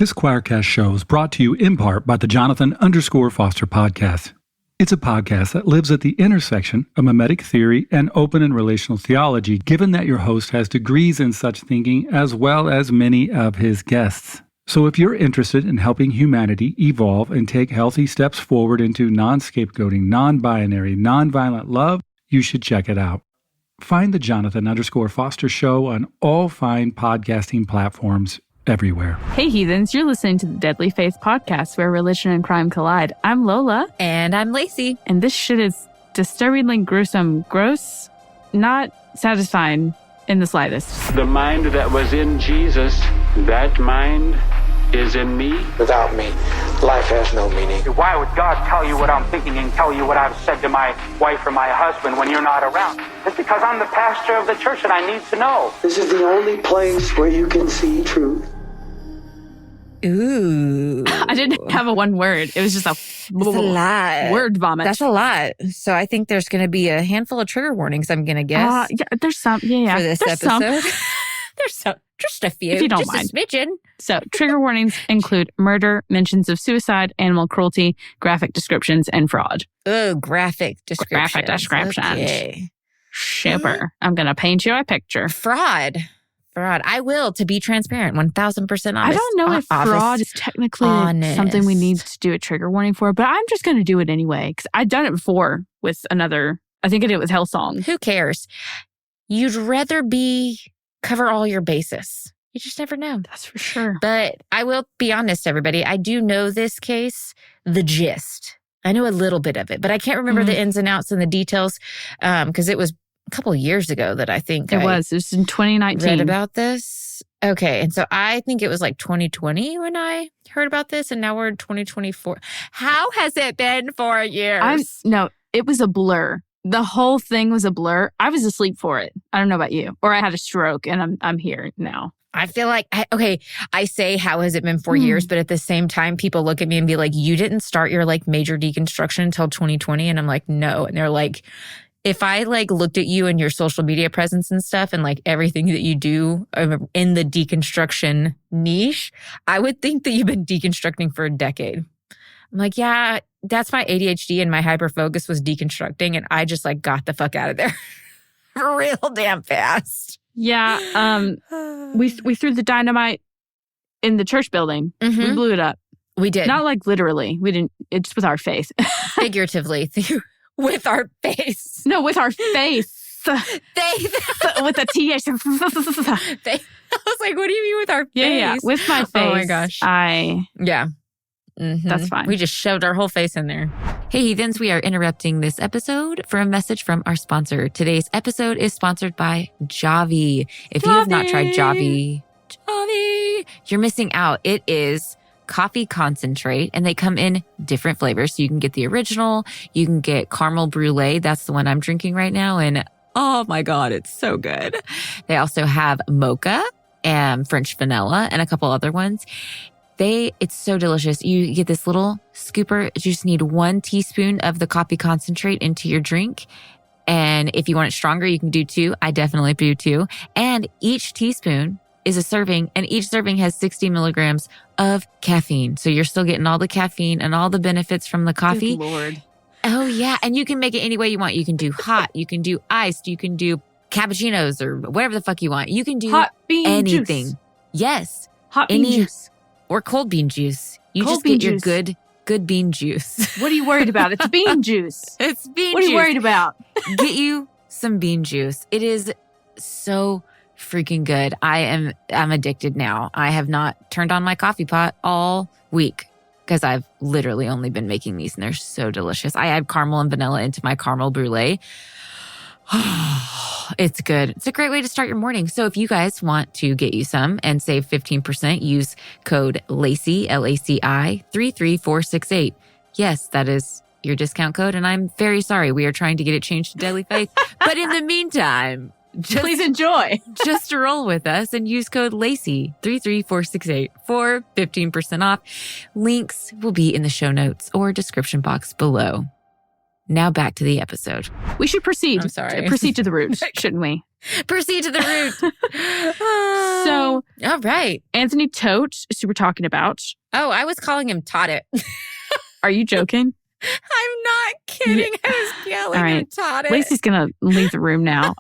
This Choircast show is brought to you in part by the Jonathan_Foster podcast. It's a podcast that lives at the intersection of mimetic theory and open and relational theology, given that your host has degrees in such thinking as well as many of his guests. So if you're interested in helping humanity evolve and take healthy steps forward into non-scapegoating, non-binary, non-violent love, you should check it out. Find the Jonathan_Foster show on all fine podcasting platforms everywhere. Hey heathens, you're listening to the Deadly Faith podcast where religion and crime collide. I'm Lola. And I'm Laci. And this shit is disturbingly gruesome, gross, not satisfying in the slightest. The mind that was in Jesus, that mind is in me. Without me, life has no meaning. Why would God tell you what I'm thinking and tell you what I've said to my wife or my husband when you're not around? It's because I'm the pastor of the church and I need to know. This is the only place where you can see truth. Ooh. I didn't have a one word. It was just That's a lot. Word vomit. That's a lot. So I think there's going to be a handful of trigger warnings, I'm going to guess. Yeah, there's some. Yeah. For this there's episode. Some. There's some. Just a few. If you don't just mind. A smidgen. So trigger warnings include murder, mentions of suicide, animal cruelty, graphic descriptions, and fraud. Oh, graphic descriptions. Graphic descriptions. Okay. Super. I'm going to paint you a picture. Fraud. I will, to be transparent, 1,000% honest. I don't know if fraud is technically something we need to do a trigger warning for, but I'm just going to do it anyway because I've done it before with another, I think I did it with Hellsong. Who cares? You'd rather cover all your bases. You just never know. That's for sure. But I will be honest, everybody. I do know this case, the gist. I know a little bit of it, but I can't remember the ins and outs and the details because it was a couple of years ago that I think it was in 2019. Read about this. Okay. And so I think it was like 2020 when I heard about this, and now we're in 2024. How has it been 4 years? No, it was a blur. The whole thing was a blur. I was asleep for it. I don't know about you. Or I had a stroke and I'm here now. I feel like, I say, how has it been 4 years? But at the same time, people look at me and be like, you didn't start your like major deconstruction until 2020. And I'm like, no. And they're like, if I like looked at you and your social media presence and stuff and like everything that you do in the deconstruction niche, I would think that you've been deconstructing for a decade. I'm like, yeah, that's my ADHD and my hyperfocus was deconstructing. And I just like got the fuck out of there real damn fast. Yeah. We threw the dynamite in the church building. Mm-hmm. We blew it up. We did. Not like literally. We didn't. It's with our faith. Figuratively. With our face. No, with our face. With a TH. I was like, what do you mean with our face? Yeah. With my face. Oh my gosh. Yeah. Mm-hmm. That's fine. We just shoved our whole face in there. Hey, heathens, we are interrupting this episode for a message from our sponsor. Today's episode is sponsored by Javy. If you have not tried Javy, you're missing out. It is coffee concentrate, and they come in different flavors. So you can get the original, you can get caramel brulee. That's the one I'm drinking right now. And oh my God, it's so good. They also have mocha and French vanilla and a couple other ones. It's so delicious. You get this little scooper. You just need 1 teaspoon of the coffee concentrate into your drink. And if you want it stronger, you can do 2. I definitely do 2. And each teaspoon is a serving, and each serving has 60 milligrams of caffeine. So you're still getting all the caffeine and all the benefits from the coffee. Good Lord. Oh, yeah. And you can make it any way you want. You can do hot. You can do iced. You can do cappuccinos or whatever the fuck you want. You can do hot bean anything. Juice. Yes. Hot bean juice. Or cold bean juice. You cold just get juice. Your good bean juice. What are you worried about? It's bean juice. It's bean juice. What are you worried about? Get you some bean juice. It is so freaking good. I'm addicted now. I have not turned on my coffee pot all week because I've literally only been making these, and they're so delicious. I add caramel and vanilla into my caramel brulee. It's good. It's a great way to start your morning. So if you guys want to get you some and save 15%, use code LACI, LACI 33468. Yes, that is your discount code. And I'm very sorry. We are trying to get it changed to Deadly Faith. But in the meantime, please enjoy. Just roll with us and use code LACI 33468 for 15% off. Links will be in the show notes or description box below. Now back to the episode. We should proceed. I'm sorry. Proceed to the roots, shouldn't we? Proceed to the root. So, all right. Anthony Todt is who we're talking about. Oh, I was calling him Todt. Are you joking? I'm not kidding. I was yelling at Todt. Laci's going to leave the room now.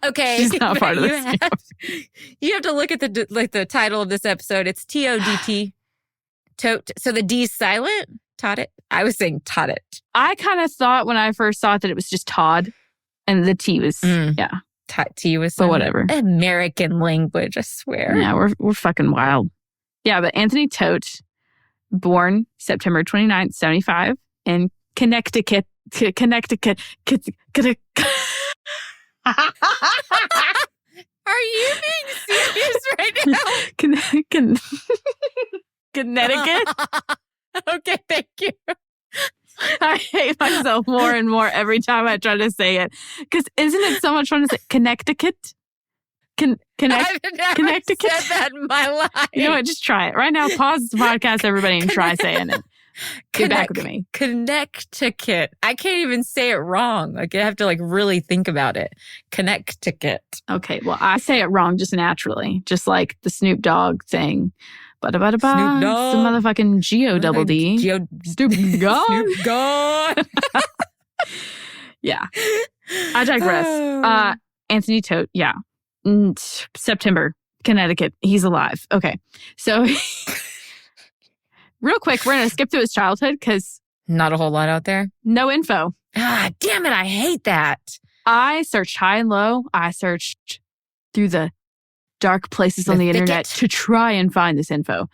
Okay. She's not part of this. You have to look at the title of this episode. It's Todt. Todt. So the D's silent? Todt. I was saying Todt. I kind of thought when I first saw it that it was just Todd and the T was, T was but whatever. American language, I swear. Yeah, we're fucking wild. Yeah, but Anthony Todt, born September 29th, 75 in Connecticut. Connecticut. Are you being serious right now? Connecticut? Okay, thank you. I hate myself more and more every time I try to say it. Because isn't it so much fun to say Connecticut? I've never Connecticut? said that in my life. You know what? Just try it. Right now, pause the podcast, everybody, and try saying it. Get back with me. Connecticut. I can't even say it wrong. Like, I have to really think about it. Connecticut. Okay, well, I say it wrong just naturally. Just like the Snoop Dogg thing. Snoop Dogg. It's the motherfucking G-O-double-D. Snoop Dogg. Yeah. I digress. Anthony Todt, yeah. September, Connecticut. He's alive. Okay. So, real quick, we're going to skip through his childhood because... Not a whole lot out there. No info. Ah, damn it. I hate that. I searched high and low. I searched through the dark places on the internet to try and find this info.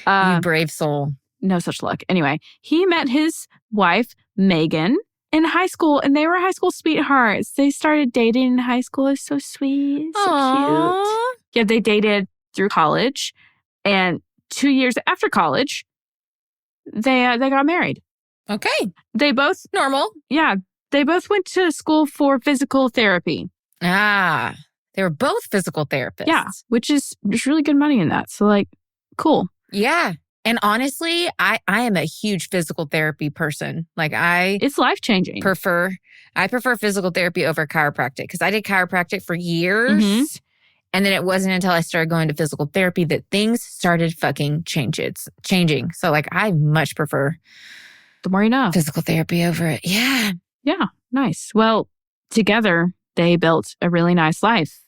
You brave soul. No such luck. Anyway, he met his wife, Megan, in high school, and they were high school sweethearts. They started dating in high school. It was so sweet, so cute. Yeah, they dated through college, and 2 years after college, they got married. Okay. They both... Normal. Yeah. They both went to school for physical therapy. Ah. They were both physical therapists. Yeah. Which is... There's really good money in that. So, cool. Yeah. And honestly, I am a huge physical therapy person. It's life-changing. I prefer physical therapy over chiropractic because I did chiropractic for years. Mm-hmm. And then it wasn't until I started going to physical therapy that things started fucking changing. So I much prefer the more you know. Physical therapy over it. Yeah. Yeah. Nice. Well, together they built a really nice life.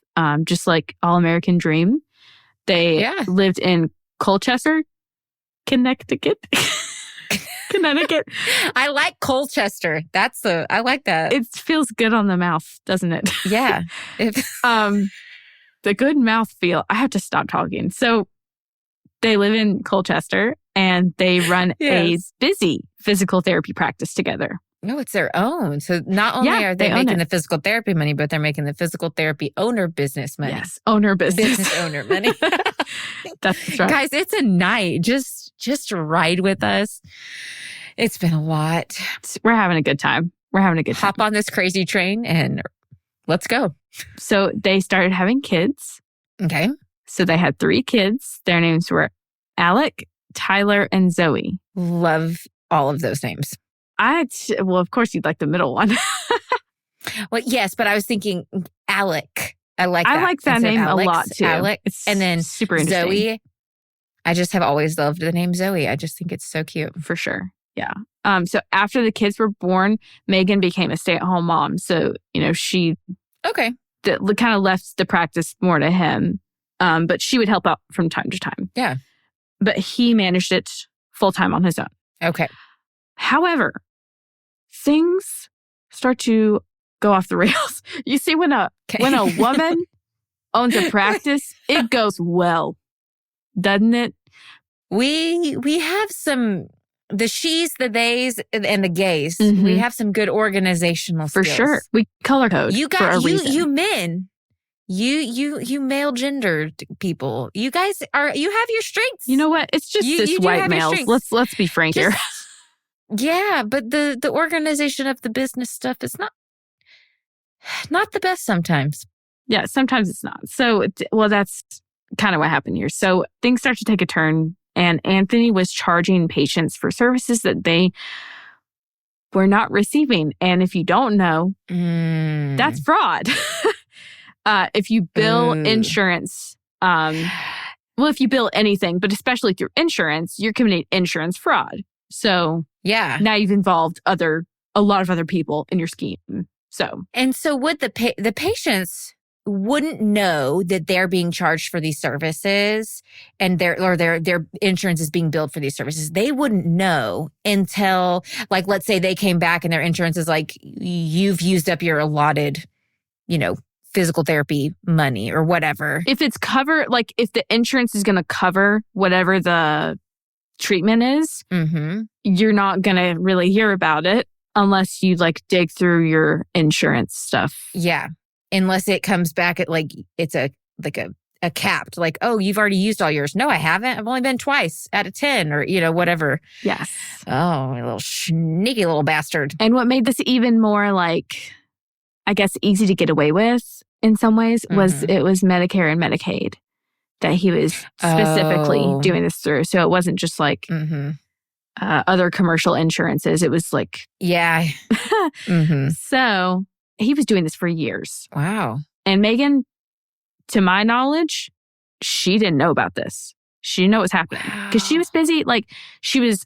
Just like All American Dream. They lived in Colchester, Connecticut. Connecticut. I like Colchester. I like that. It feels good on the mouth, doesn't it? Yeah. The good mouth feel. I have to stop talking. So they live in Colchester and they run a busy physical therapy practice together. No, it's their own. So not only are they making the physical therapy money, but they're making the physical therapy owner business money. Yes, owner business. Business owner money. That's right. Guys, it's a night. Just ride with us. It's been a lot. We're having a good time. Hop on this crazy train and let's go. So they started having kids. Okay. So they had 3 kids. Their names were Alec, Tyler, and Zoe. Love all of those names. Well, of course, you'd like the middle one. Well, yes, but I was thinking Alec. I like that name a lot, too. Alec. It's and then super interesting. Zoe. I just have always loved the name Zoe. I just think it's so cute. For sure. Yeah. So after the kids were born, Megan became a stay-at-home mom. So, she kind of left the practice more to him. But she would help out from time to time. Yeah. But he managed it full-time on his own. Okay. However, things start to go off the rails. You see, when a woman owns a practice, it goes well, doesn't it? We have the she's, the theys, and the gays. Mm-hmm. We have some good organizational skills. For sure. We color code. You for a reason. You men. You male gendered people. You guys you have your strengths. You know what? It's just cis white males. Let's be frank here. Yeah, but the organization of the business stuff is not the best sometimes. Yeah, sometimes it's not. So, that's kind of what happened here. So things start to take a turn, and Anthony was charging patients for services that they were not receiving. And if you don't know, that's fraud. If you bill insurance, if you bill anything, but especially through insurance, you're committing insurance fraud. So now you've involved a lot of other people in your scheme. And so would the patients wouldn't know that they're being charged for these services and their insurance is being billed for these services. They wouldn't know until, like, let's say they came back and their insurance is like, you've used up your allotted, physical therapy money or whatever. If it's covered, like if the insurance is going to cover whatever the treatment is, you're not going to really hear about it unless you like dig through your insurance stuff. Yeah. Unless it comes back at like, it's a capped, like, oh, you've already used all yours. No, I haven't. I've only been twice out of 10 or, whatever. Yes. Oh, a little sneaky little bastard. And what made this even more like, I guess, easy to get away with in some ways was it was Medicare and Medicaid that he was specifically doing this through. So it wasn't just like other commercial insurances. It was like, So he was doing this for years. Wow. And Megan, to my knowledge, she didn't know about this. She didn't know what was happening because she was busy. Like, she was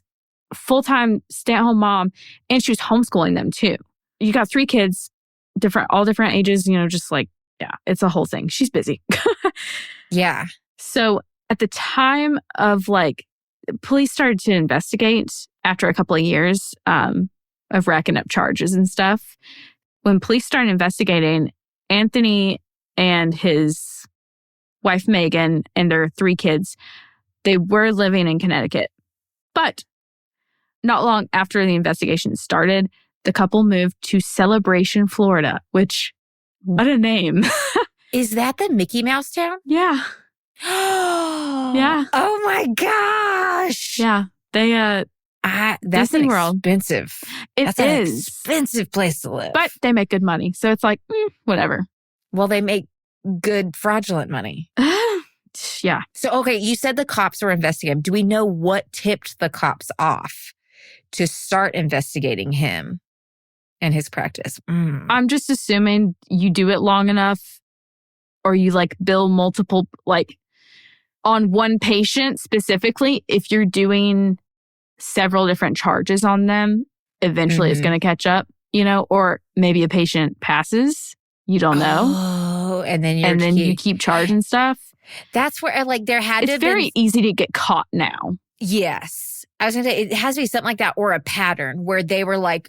full-time stay-at-home mom and she was homeschooling them too. You got 3 kids, all different ages, just like, it's a whole thing. She's busy. Yeah. So at the time of like, police started to investigate after a couple of years of racking up charges and stuff. When police started investigating, Anthony and his wife, Megan, and their 3 kids, they were living in Connecticut. But not long after the investigation started, the couple moved to Celebration, Florida, which, what a name. Is that the Mickey Mouse town? Yeah. Yeah. Oh my gosh. Yeah. They, that's Disney World. Expensive. That's an expensive place to live. But they make good money. So it's like, whatever. Well, they make good fraudulent money. Yeah. So, okay, you said the cops were investigating. Do we know what tipped the cops off to start investigating him and his practice? I'm just assuming you do it long enough or you like bill multiple, like on one patient specifically, if you're doing several different charges on them, eventually it's going to catch up, or maybe a patient passes. You don't know. Oh, and then you keep charging stuff. That's where like there had to It's very easy to get caught now. Yes. I was going to say, it has to be something like that or a pattern where they were like,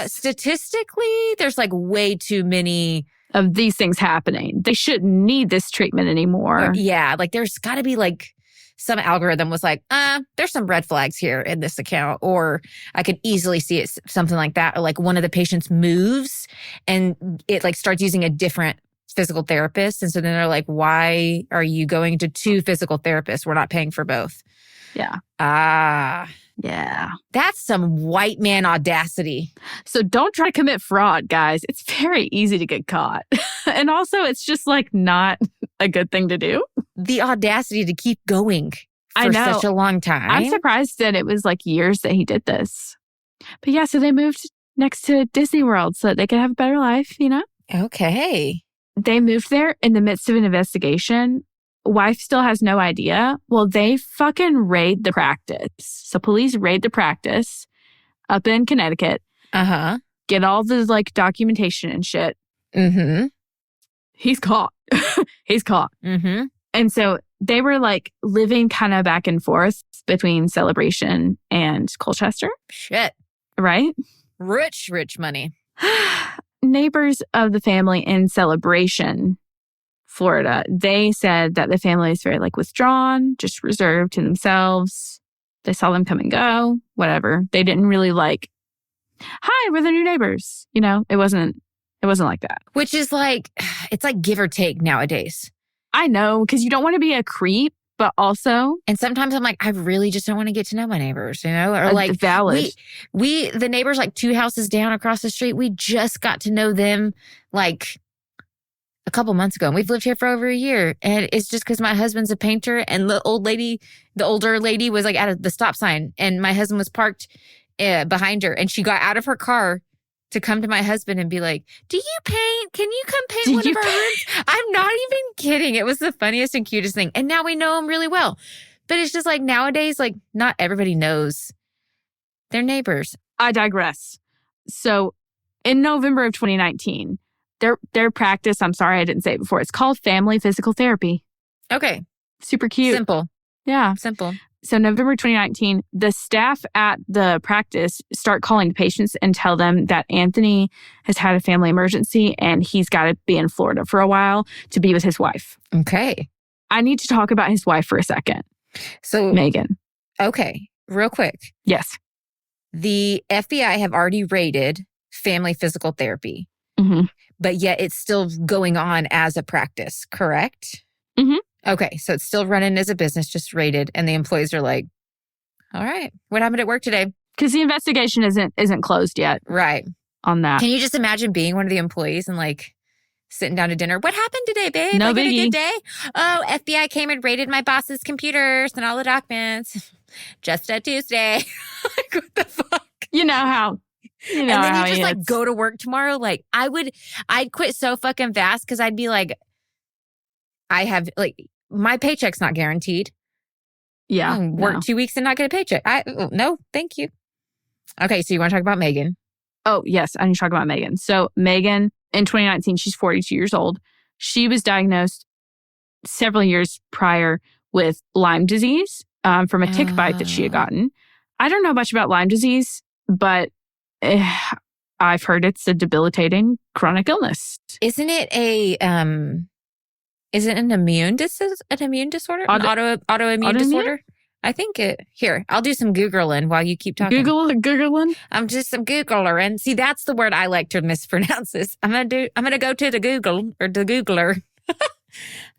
statistically, there's like way too many of these things happening. They shouldn't need this treatment anymore. Yeah. Like there's got to be like some algorithm was like, there's some red flags here in this account. Or I could easily see it, something like that. Or like one of the patients moves and it like starts using a different physical therapist. And so then they're like, why are you going to 2 physical therapists? We're not paying for both. Yeah. Yeah. That's some white man audacity. So don't try to commit fraud, guys. It's very easy to get caught. And also, it's just like not a good thing to do. The audacity to keep going for such a long time. I'm surprised that it was like years that he did this. But yeah, so they moved next to Disney World so that they could have a better life, Okay. They moved there in the midst of an investigation. Wife still has no idea. Well, they fucking raid the practice. So police raid the practice up in Connecticut. Get all the like documentation and shit. He's caught. He's caught. And so they were like living kind of back and forth between Celebration and Colchester. Shit. Right? Rich money. Neighbors of the family in Celebration, Florida, they said that the family is very like withdrawn, just reserved to themselves. They saw them come and go, whatever. They didn't really like, hi, we're the new neighbors. It wasn't like that. Which is like, it's like give or take nowadays. I know, because you don't want to be a creep, but also. And sometimes I'm like, I really just don't want to get to know my neighbors, or like valid. We the neighbors like 2 houses down across the street, we just got to know them like a couple months ago. And we've lived here for over a year. And it's just because my husband's a painter and the older lady was like at the stop sign and my husband was parked behind her and she got out of her car to come to my husband and be like, do you paint? Can you come paint one of our rooms? I'm not even kidding. It was the funniest and cutest thing. And now we know him really well. But it's just like nowadays, like not everybody knows their neighbors. I digress. So in November of 2019, their practice, I'm sorry I didn't say it before, it's called Family Physical Therapy. Okay. Super cute. Simple. Yeah. Simple. So November 2019, the staff at the practice start calling patients and tell them that Anthony has had a family emergency and he's got to be in Florida for a while to be with his wife. Okay. I need to talk about his wife for a second. So Megan. Okay. Real quick. Yes. The FBI have already raided Family Physical Therapy, but yet it's still going on as a practice, correct? Mm-hmm. Okay, so it's still running as a business, just raided, and the employees are like, all right, what happened at work today? Because the investigation isn't closed yet. Right. On that. Can you just imagine being one of the employees and like sitting down to dinner? What happened today, babe? No Like, had a biggie. good day? Oh, FBI came and raided my boss's computers and all the documents. Just a Tuesday. Like, what the fuck? You know how. And then you just like go to work tomorrow. Like I'd quit so fucking fast because I'd be like, I have like, my paycheck's not guaranteed. Yeah. Work 2 weeks and not get a paycheck. No, thank you. Okay, so you want to talk about Megan? Oh, yes. I need to talk about Megan. So Megan, in 2019, she's 42 years old. She was diagnosed several years prior with Lyme disease from a tick bite that she had gotten. I don't know much about Lyme disease, but I've heard it's a debilitating chronic illness. Isn't it is it an immune disorder? An autoimmune disorder? I think here, I'll do some Googling while you keep talking. Googling? I'm just some Googler. And see, that's the word I like to mispronounce this. I'm going to go to the Google or the Googler.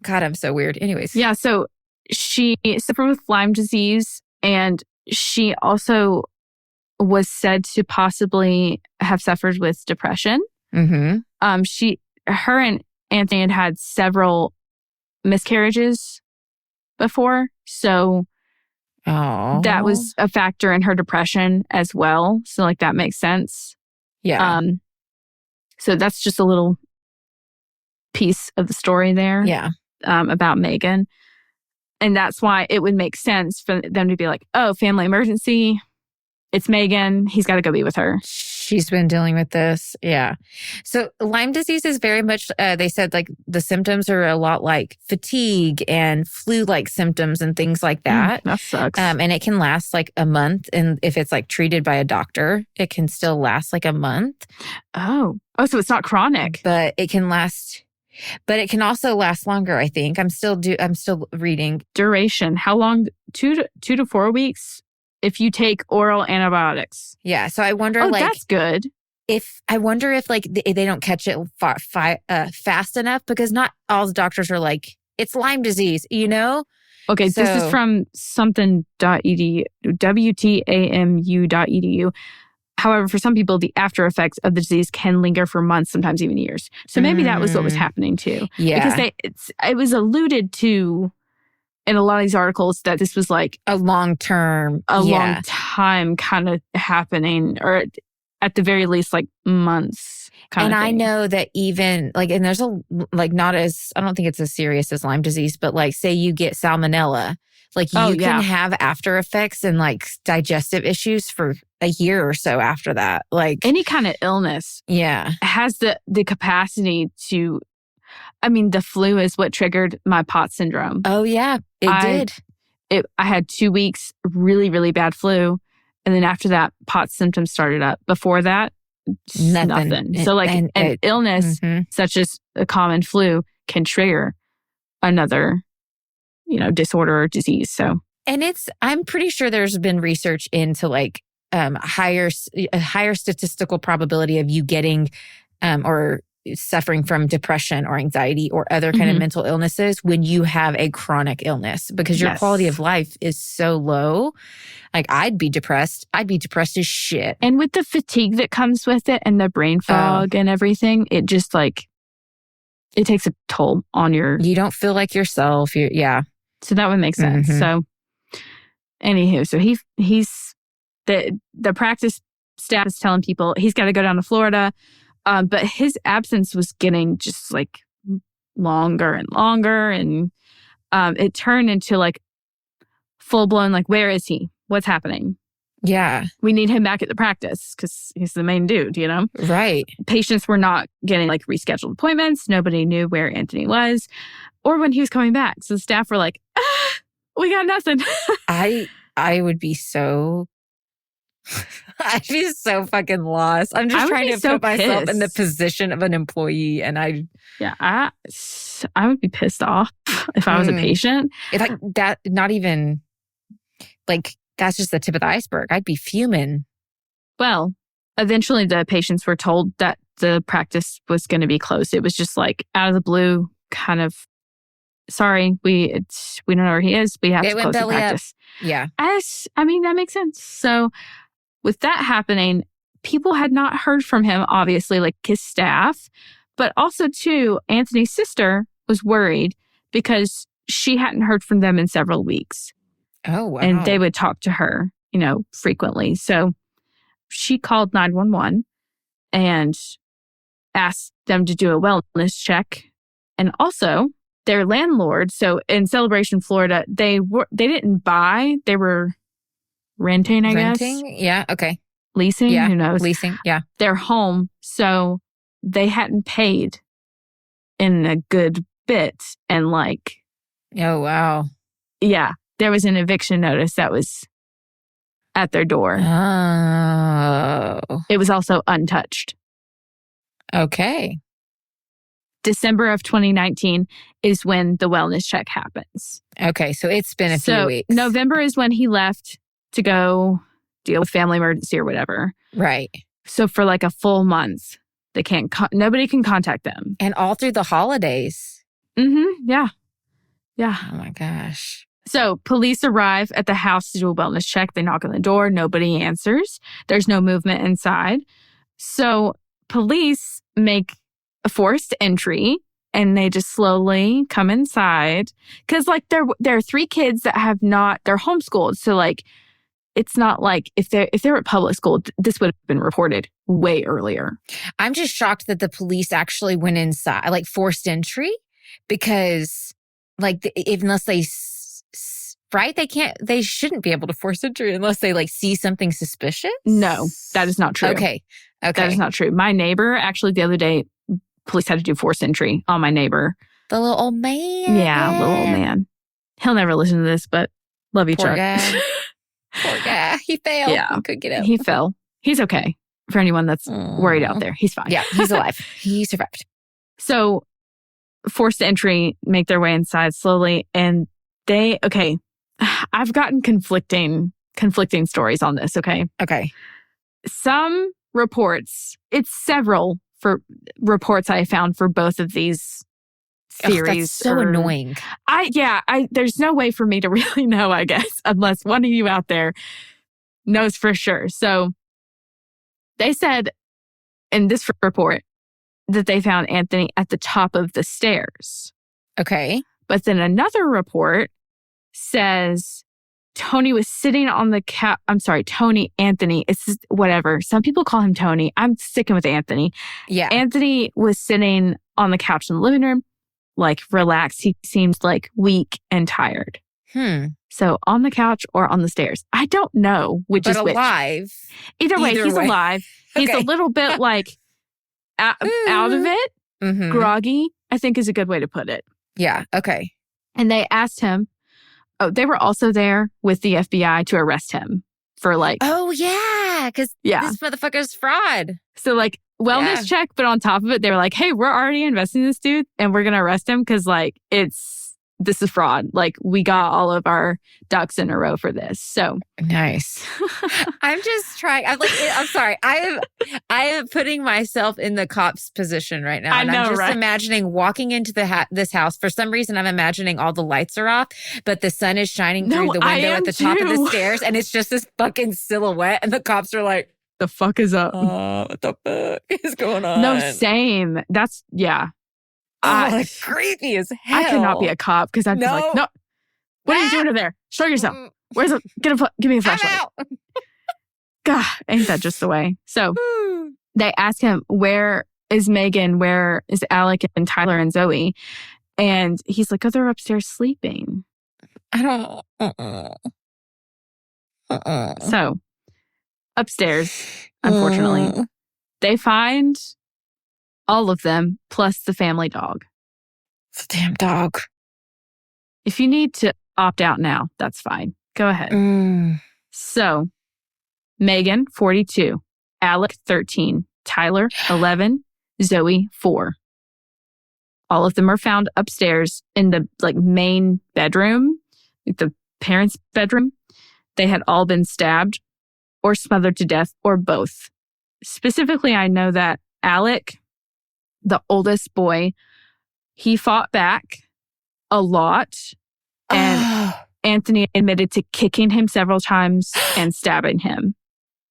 God, I'm so weird. Anyways. Yeah. So she suffered with Lyme disease and she also was said to possibly have suffered with depression. Mm-hmm. Her and Anthony had several miscarriages before. So that was a factor in her depression as well. So like that makes sense. Yeah. So that's just a little piece of the story there. Yeah. About Megan. And that's why it would make sense for them to be like, oh, family emergency. It's Megan. He's got to go be with her. She's been dealing with this. Yeah. So Lyme disease is very much, they said like the symptoms are a lot like fatigue and flu-like symptoms and things like that. That sucks. And it can last like a month. And if it's like treated by a doctor, it can still last like a month. Oh, so it's not chronic. But it can last, but it can also last longer, I think. I'm still reading. Duration. How long? 2 to 4 weeks? If you take oral antibiotics. Yeah. So I wonder, that's good. I wonder if like they don't catch it fast enough because not all the doctors are like, it's Lyme disease, you know? Okay. So, this is from something.edu, WTAMU.edu. However, for some people, the after effects of the disease can linger for months, sometimes even years. So maybe that was what was happening too. Yeah. Because it was alluded to in a lot of these articles that this was like a long time kind of happening, or at the very least like months. And I know that even like, and there's I don't think it's as serious as Lyme disease, but like say you get salmonella, like you can have after effects and like digestive issues for a year or so after that. Like any kind of illness has the capacity to, I mean, the flu is what triggered my POTS syndrome. Oh, yeah, it did. I had 2 weeks, really, really bad flu. And then after that, POTS symptoms started up. Before that, nothing. So like an illness such as a common flu can trigger another, disorder or disease. So, and I'm pretty sure there's been research into like a higher statistical probability of you getting or suffering from depression or anxiety or other kind of mental illnesses when you have a chronic illness, because your quality of life is so low. Like I'd be depressed as shit. And with the fatigue that comes with it and the brain fog and everything, it just like, it takes a toll on you don't feel like yourself. So that would make sense. So anywho, so he's the practice staff is telling people he's got to go down to Florida. But his absence was getting just like longer and longer. And it turned into like full blown, like, where is he? What's happening? Yeah. We need him back at the practice because he's the main dude, you know? Right. Patients were not getting like rescheduled appointments. Nobody knew where Anthony was or when he was coming back. So the staff were like, we got nothing. I would be so... I'd be so fucking lost. I'm just trying to put myself in the position of an employee, and I would be pissed off if I was a patient. If that, not even like that's just the tip of the iceberg. I'd be fuming. Well, eventually the patients were told that the practice was going to be closed. It was just like out of the blue, kind of. Sorry, we don't know where he is. We have to close the practice. Yeah, I mean that makes sense. So. With that happening, people had not heard from him, obviously, like his staff. But also, too, Anthony's sister was worried because she hadn't heard from them in several weeks. Oh, wow. And they would talk to her, you know, frequently. So she called 911 and asked them to do a wellness check. And also, their landlord, so in Celebration, Florida, they didn't buy, they were... Renting, I guess. Yeah, okay. Leasing, yeah. Who knows? Leasing, yeah. Their home, so they hadn't paid in a good bit. And like... Oh, wow. Yeah, there was an eviction notice that was at their door. Oh. It was also untouched. Okay. December of 2019 is when the wellness check happens. Okay, so it's been a few weeks. November is when he left to go deal with family emergency or whatever. Right. So for like a full month, they can't. Nobody can contact them. And all through the holidays. Mm-hmm. Yeah. Yeah. Oh my gosh. So police arrive at the house to do a wellness check. They knock on the door. Nobody answers. There's no movement inside. So police make a forced entry and they just slowly come inside. Because like there are 3 kids that they're homeschooled. So like, it's not like if they're at public school, this would have been reported way earlier. I'm just shocked that the police actually went inside, like forced entry, because like unless they, right? They shouldn't be able to force entry unless they like see something suspicious. No, that is not true. Okay. That is not true. My neighbor, actually the other day, police had to do forced entry on my neighbor. The little old man. Yeah, little old man. He'll never listen to this, but love you, Poor Chuck. guy. Poor guy. He failed. Yeah. He couldn't get out. He fell. He's okay. For anyone that's worried out there, he's fine. Yeah, he's alive. He survived. So, forced entry, make their way inside slowly. And I've gotten conflicting stories on this, okay? Okay. Some reports, it's several for reports I found for both of these theories. That's so annoying. There's no way for me to really know, I guess, unless one of you out there knows for sure. So they said in this report that they found Anthony at the top of the stairs. Okay. But then another report says Tony was sitting on the couch. I'm sorry, Anthony. It's just, whatever. Some people call him Tony. I'm sticking with Anthony. Yeah. Anthony was sitting on the couch in the living room, like relaxed. He seemed like weak and tired. So on the couch or on the stairs. I don't know which is which. Alive. Either way, he's alive. He's a little bit like out of it. Mm-hmm. Groggy, I think is a good way to put it. Yeah. Okay. And they asked him, they were also there with the FBI to arrest him for like... Oh, yeah. Because this motherfucker's fraud. So like wellness check, but on top of it, they were like, hey, we're already investing in this dude and we're going to arrest him because like this is fraud. Like we got all of our ducks in a row for this. So nice. I'm just trying. I'm sorry. I am putting myself in the cop's position right now. And I'm just imagining walking into this house. For some reason, I'm imagining all the lights are off, but the sun is shining through the window at the top of the stairs. And it's just this fucking silhouette. And the cops are like, the fuck is up? What the fuck is going on? No, same. That's, yeah. That's creepy as hell. I could not be a cop because I'd be like, no, what are you doing over there? Show yourself. Give me a flashlight. God, ain't that just the way? So they ask him, where is Megan? Where is Alec and Tyler and Zoe? And he's like, oh, they're upstairs sleeping. I don't. So upstairs, unfortunately, they find all of them plus the family dog. It's a damn dog. If you need to opt out now, that's fine. Go ahead. So Megan, 42. Alec, 13. Tyler, 11. Zoe, 4. All of them are found upstairs in the main bedroom, the parents' bedroom. They had all been stabbed or smothered to death or both. Specifically, I know that Alec, the oldest boy, he fought back a lot. And Anthony admitted to kicking him several times and stabbing him.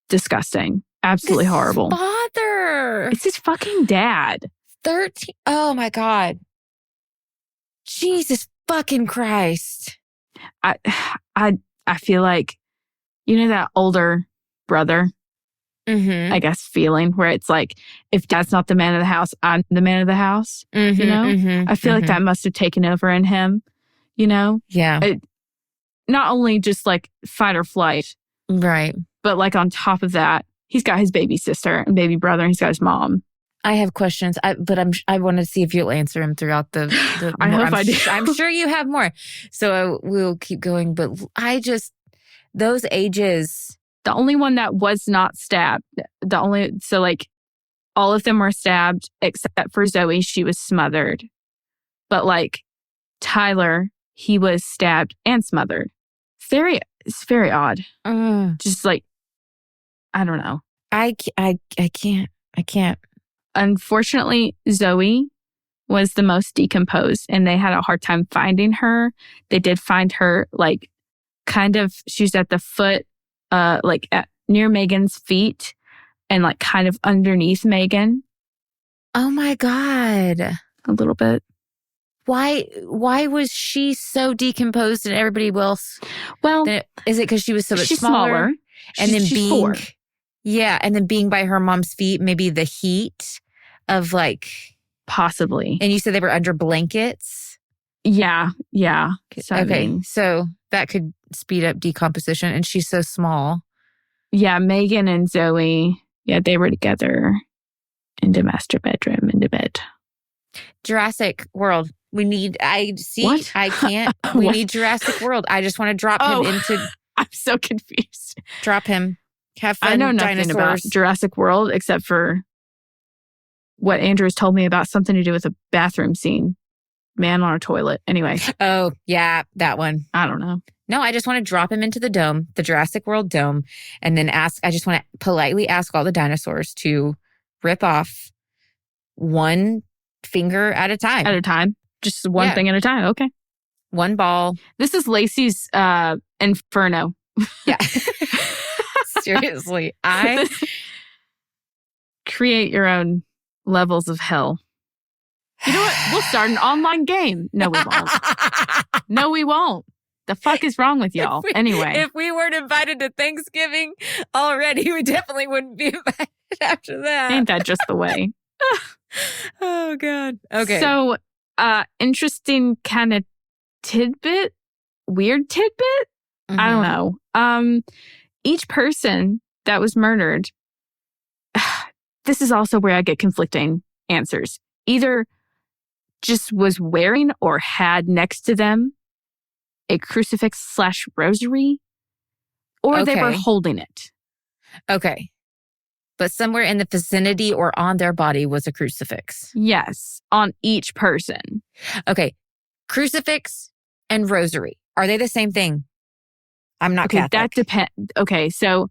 Disgusting. Absolutely horrible. Father. It's his fucking dad. 13. Oh my God. Jesus fucking Christ. I feel like, that older brother, I guess, feeling where it's like, if dad's not the man of the house, I'm the man of the house. I feel like that must have taken over in him, Yeah. Not only just like fight or flight. Right. But like on top of that, he's got his baby sister and baby brother, and he's got his mom. I have questions, but I want to see if you'll answer them throughout the I hope I do. I'm sure you have more. So we'll keep going. But those ages. The only one that was not stabbed, all of them were stabbed except for Zoe. She was smothered. But Tyler, he was stabbed and smothered. It's very odd. Just I don't know. I can't. Unfortunately, Zoe was the most decomposed, and they had a hard time finding her. They did find her she's at the foot, near Megan's feet, and kind of underneath Megan. Oh my God. A little bit. Why was she so decomposed and everybody else? Well, is it because she was so much she's smaller? And then she's 4. Yeah, and then being by her mom's feet, maybe the heat of possibly. And you said they were under blankets? Yeah. So, okay, so that could speed up decomposition, and she's so small. Yeah, Megan and Zoe, they were together in the master bedroom in the bed. Jurassic World. We need, What? I can't. We need Jurassic World. I just want to drop him into. I'm so confused. Drop him. Have fun. I know nothing dinosaurs. about Jurassic World except for what Andrew's told me about something to do with a bathroom scene. Man on a toilet. Anyway. Oh, yeah, that one. I don't know. No, I just want to drop him into the dome, the Jurassic World dome, and then I just want to politely ask all the dinosaurs to rip off one finger at a time. At a time. Just one thing at a time. Okay. One ball. This is Laci's Inferno. Yeah. Seriously. Create your own levels of hell. You know what? We'll start an online game. No, we won't. No, we won't. The fuck is wrong with y'all? Anyway. If we weren't invited to Thanksgiving already, we definitely wouldn't be invited after that. Ain't that just the way? Oh, God. Okay. So, interesting kind of tidbit, weird tidbit. Mm-hmm. I don't know. Each person that was murdered, this is also where I get conflicting answers. Either just was wearing or had next to them a crucifix / rosary, or they were holding it. Okay. But somewhere in the vicinity or on their body was a crucifix. Yes, on each person. Okay. Crucifix and rosary. Are they the same thing? I'm not Catholic. That depends. Okay, so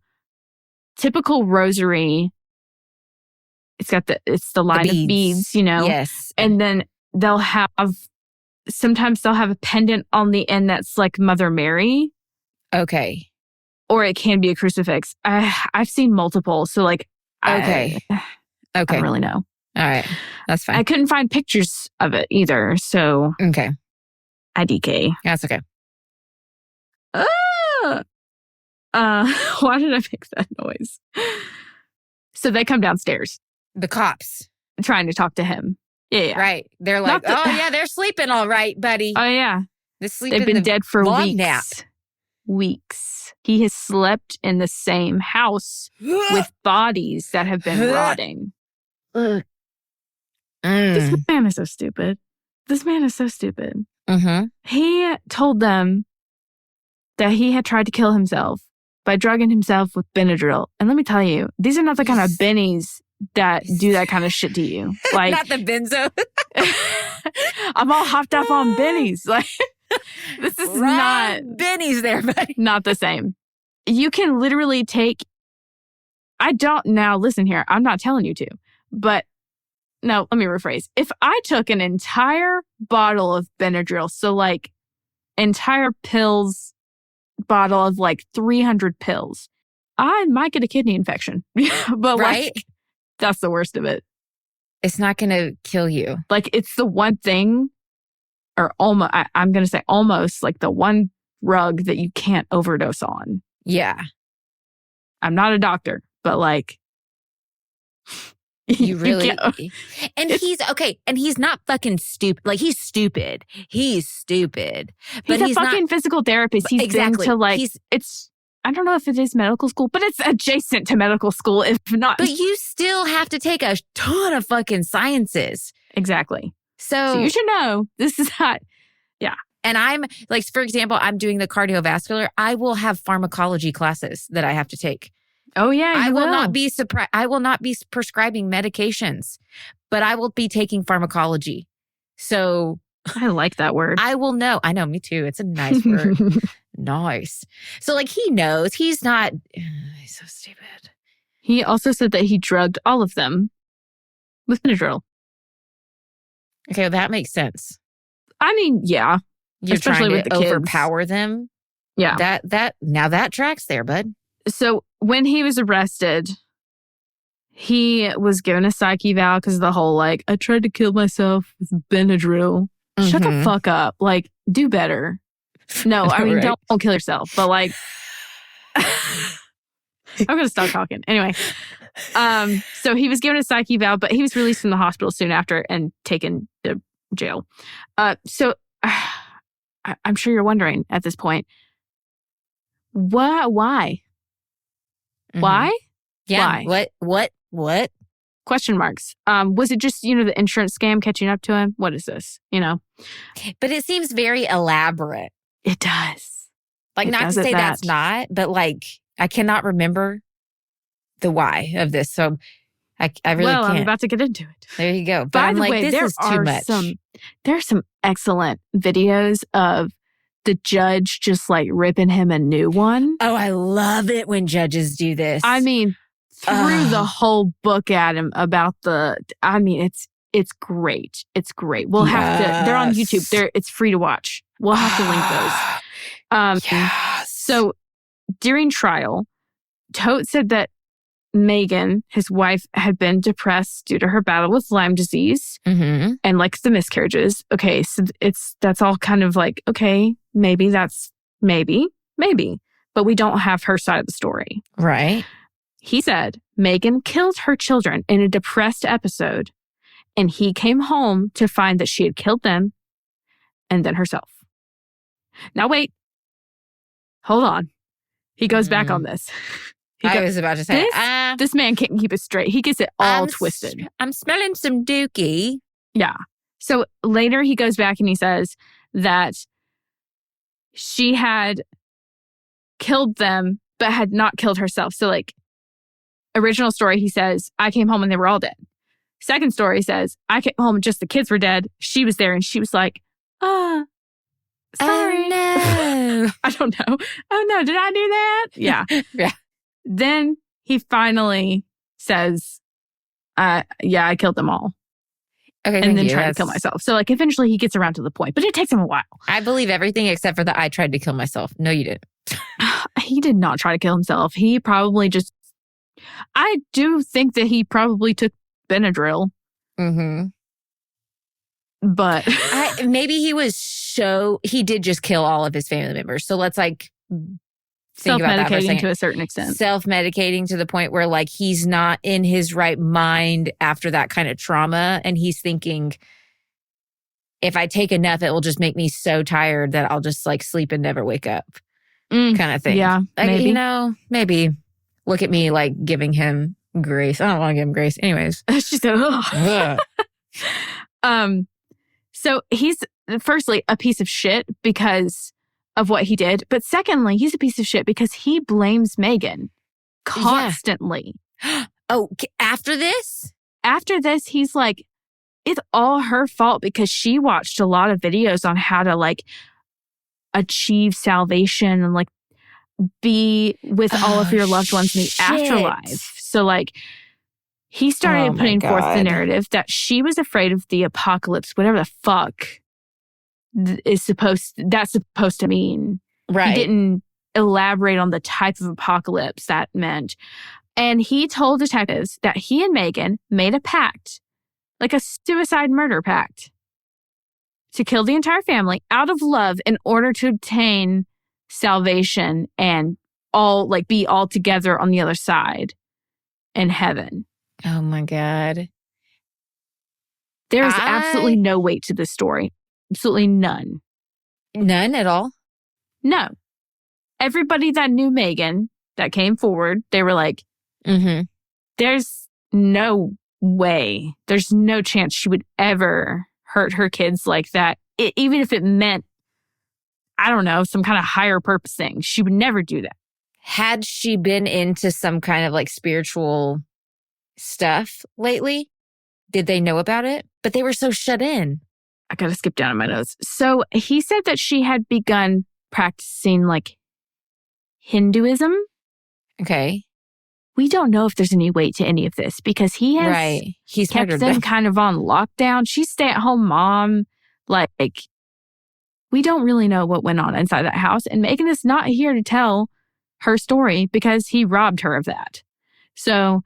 typical rosary, it's the line of beads, Yes. And then sometimes they'll have a pendant on the end that's like Mother Mary. Okay. Or it can be a crucifix. I've seen multiple, so okay. I don't really know. All right. That's fine. I couldn't find pictures of it either, so. Okay. IDK. That's okay. Why did I make that noise? So they come downstairs. The cops. Trying to talk to him. Yeah. Right. They're like, they're sleeping all right, buddy. Oh, yeah. They've been dead for weeks. Nap. Weeks. He has slept in the same house with bodies that have been rotting. This man is so stupid. Mm-hmm. He told them that he had tried to kill himself by drugging himself with Benadryl. And let me tell you, these are not the kind of bennies that do that kind of shit to you. Like not the benzo. I'm all hopped up on bennies. Like this is not bennies there, buddy. Not the same. You can literally take. Now listen here. I'm not telling you to, but no. Let me rephrase. If I took an entire bottle of Benadryl, so like entire pills bottle of like 300 pills, I might get a kidney infection. But right? Like, that's the worst of it. It's not going to kill you. Like, it's the one thing, or almost, I'm going to say almost like the one drug that you can't overdose on. Yeah. I'm not a doctor, but like. You really. And he's okay. And he's not fucking stupid. Like, he's stupid. He's stupid. But he's a fucking not, physical therapist. He's exactly. Been to like, it's. I don't know if it is medical school, but it's adjacent to medical school, if not. But you still have to take a ton of fucking sciences. Exactly. So you should know this is not, yeah. And I'm like, for example, I'm doing the cardiovascular. I will have pharmacology classes that I have to take. Oh, yeah. I will not be prescribing medications, but I will be taking pharmacology. So I like that word. I will know. I know, me too. It's a nice word. Nice. So like he knows he's not, he's so stupid. He also said that he drugged all of them with Benadryl. Okay, well, that makes sense. I mean, yeah. You're especially trying with to the kids. Overpower them. Yeah. Now that tracks there, bud. So when he was arrested, he was given a psych eval because of the whole like, I tried to kill myself with Benadryl. Mm-hmm. Shut the fuck up. Like, do better. No, I mean, right. don't kill yourself. But like, I'm going to stop talking. Anyway, so he was given a psych eval, but he was released from the hospital soon after and taken to jail. So I'm sure you're wondering at this point, why? Mm-hmm. Why? Yeah. Why? What? Question marks. Was it just, the insurance scam catching up to him? What is this? But it seems very elaborate. It does. Like, not to say that's not, but like, I cannot remember the why of this. So I really can't. I'm about to get into it. There you go. But By I'm the like, way, this is too much. There are some excellent videos of the judge just like ripping him a new one. Oh, I love it when judges do this. I mean, threw the whole book at him about it's great. It's great. We'll have to, they're on YouTube. It's free to watch. We'll have to link those. Yes. So during trial, Todt said that Megan, his wife, had been depressed due to her battle with Lyme disease and like the miscarriages. Okay, so that's all kind of like, okay, maybe that's maybe, but we don't have her side of the story. Right. He said Megan killed her children in a depressed episode, and he came home to find that she had killed them and then herself. Now wait, hold on. He goes back on this. I was about to say, this man can't keep it straight. He gets it all twisted. I'm smelling some dookie. Yeah. So later he goes back and he says that she had killed them, but had not killed herself. So like, original story, he says, I came home and they were all dead. Second story says, I came home and just the kids were dead. She was there and she was like, sorry. Oh, no. I don't know. Oh, no. Did I do that? Yeah. Yeah. Then he finally says, yeah, I killed them all. Okay, and then tried to kill myself. So like eventually he gets around to the point, but it takes him a while. I believe everything except for the I tried to kill myself. No, you didn't. He did not try to kill himself. He probably just, I do think that he probably took Benadryl. Mm-hmm. But maybe he did just kill all of his family members. So let's like think about that for a Self-medicating second. to a certain extent. Self-medicating to the point where like he's not in his right mind after that kind of trauma. And he's thinking, if I take enough, it will just make me so tired that I'll just like sleep and never wake up kind of thing. Yeah, like, maybe. You know, maybe look at me like giving him grace. I don't want to give him grace. Anyways. She said, so he's firstly a piece of shit because of what he did. But secondly, he's a piece of shit because he blames Megan constantly. Yeah. Oh, after this? After this, he's like, it's all her fault because she watched a lot of videos on how to like achieve salvation and like be with all of your loved ones in the afterlife. So like he started putting forth the narrative that she was afraid of the apocalypse, whatever the fuck that's supposed to mean. Right. He didn't elaborate on the type of apocalypse that meant. And he told detectives that he and Megan made a pact, like a suicide murder pact, to kill the entire family out of love in order to obtain salvation and all like be all together on the other side in heaven. Oh my God. There is absolutely no weight to this story. Absolutely none. None at all? No. Everybody that knew Megan that came forward, they were like, there's no way. There's no chance she would ever hurt her kids like that. Even if it meant, I don't know, some kind of higher purpose thing. She would never do that. Had she been into some kind of like spiritual stuff lately? Did they know about it? But they were so shut in. I got to skip down in my notes. So he said that she had begun practicing like Hinduism. Okay. We don't know if there's any weight to any of this because he has He's kept them kind of on lockdown. She's stay-at-home mom. Like, we don't really know what went on inside that house. And Megan is not here to tell her story because he robbed her of that. So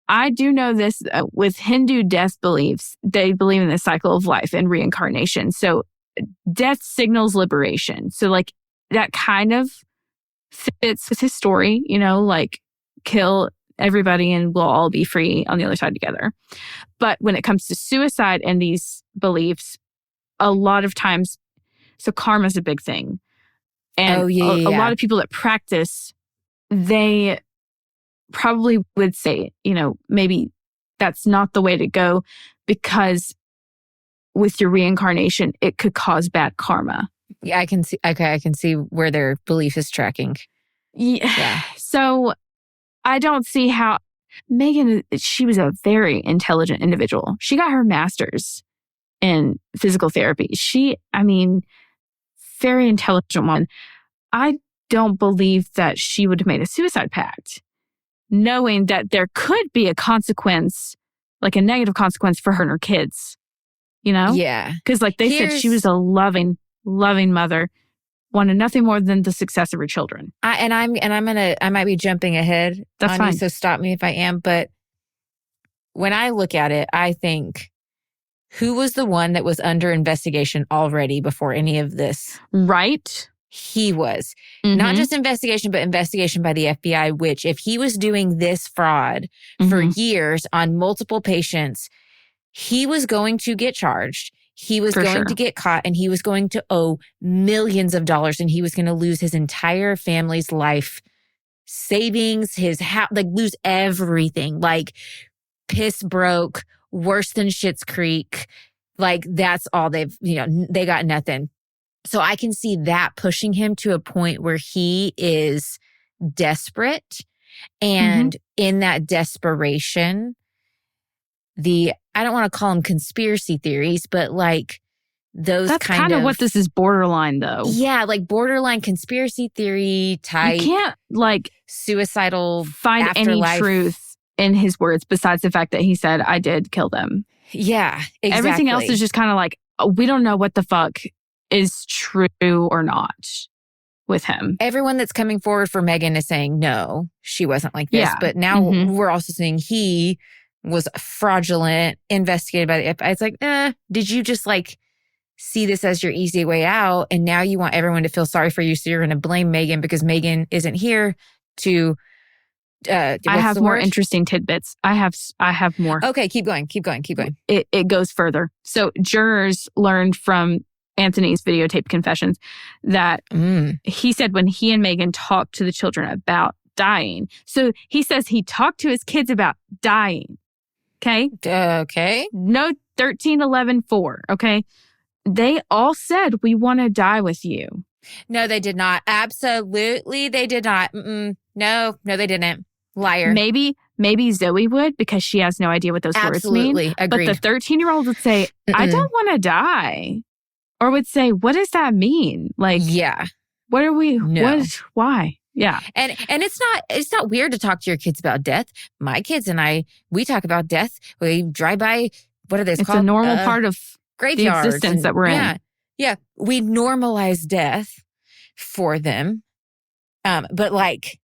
I do know this with Hindu death beliefs, they believe in the cycle of life and reincarnation. So death signals liberation. So like that kind of fits with his story, you know, like kill everybody and we'll all be free on the other side together. But when it comes to suicide and these beliefs, a lot of times, so karma is a big thing. And a lot of people that practice, they probably would say, you know, maybe that's not the way to go because with your reincarnation, it could cause bad karma. Yeah, I can see. Okay, I can see where their belief is tracking. Yeah. So I don't see how Megan, she was a very intelligent individual. She got her master's in physical therapy. Very intelligent one. I don't believe that she would have made a suicide pact, knowing that there could be a consequence, like a negative consequence for her and her kids, you know? Yeah. Because like they said, she was a loving mother, wanted nothing more than the success of her children. I might be jumping ahead. That's fine. So stop me if I am. But when I look at it, I think, who was the one that was under investigation already before any of this? Right. He was. Not just investigation, but investigation by the FBI, which if he was doing this fraud for years on multiple patients, he was going to get charged. He was going to get caught and he was going to owe millions of dollars and he was going to lose his entire family's life savings, his house, like lose everything, like piss broke, worse than Schitt's Creek. Like that's all they got nothing. So I can see that pushing him to a point where he is desperate. And in that desperation, I don't want to call them conspiracy theories, but like those that's kind of what this is borderline though. Yeah, like borderline conspiracy theory type. You can't like suicidal find afterlife. Any truth in his words besides the fact that he said, I did kill them. Yeah, exactly. Everything else is just kind of like, we don't know what the fuck is true or not with him. Everyone that's coming forward for Megan is saying, no, she wasn't like this. Yeah. But now we're also saying he was fraudulent, investigated by the FBI. It's like, did you just like see this as your easy way out. And now you want everyone to feel sorry for you. So you're going to blame Megan because Megan isn't here to, I have more interesting tidbits. I have more. Okay, keep going. It goes further. So jurors learned from Anthony's videotape confessions that he said when he and Megan talked to the children about dying. So he says he talked to his kids about dying. Okay? Okay. No 13, 11, 4. Okay? They all said, we want to die with you. No, they did not. Absolutely, they did not. No, they didn't. Liar. Maybe Zoe would because she has no idea what those words mean. Absolutely. Agreed. But the 13-year-old would say, I don't want to die. Or would say, what does that mean? Like, yeah. What are we, No. why? Yeah. And it's not weird to talk to your kids about death. My kids and I, we talk about death. We drive by, what are they called? It's a normal part of graveyards. The existence that we're in. Yeah. We normalize death for them. But like,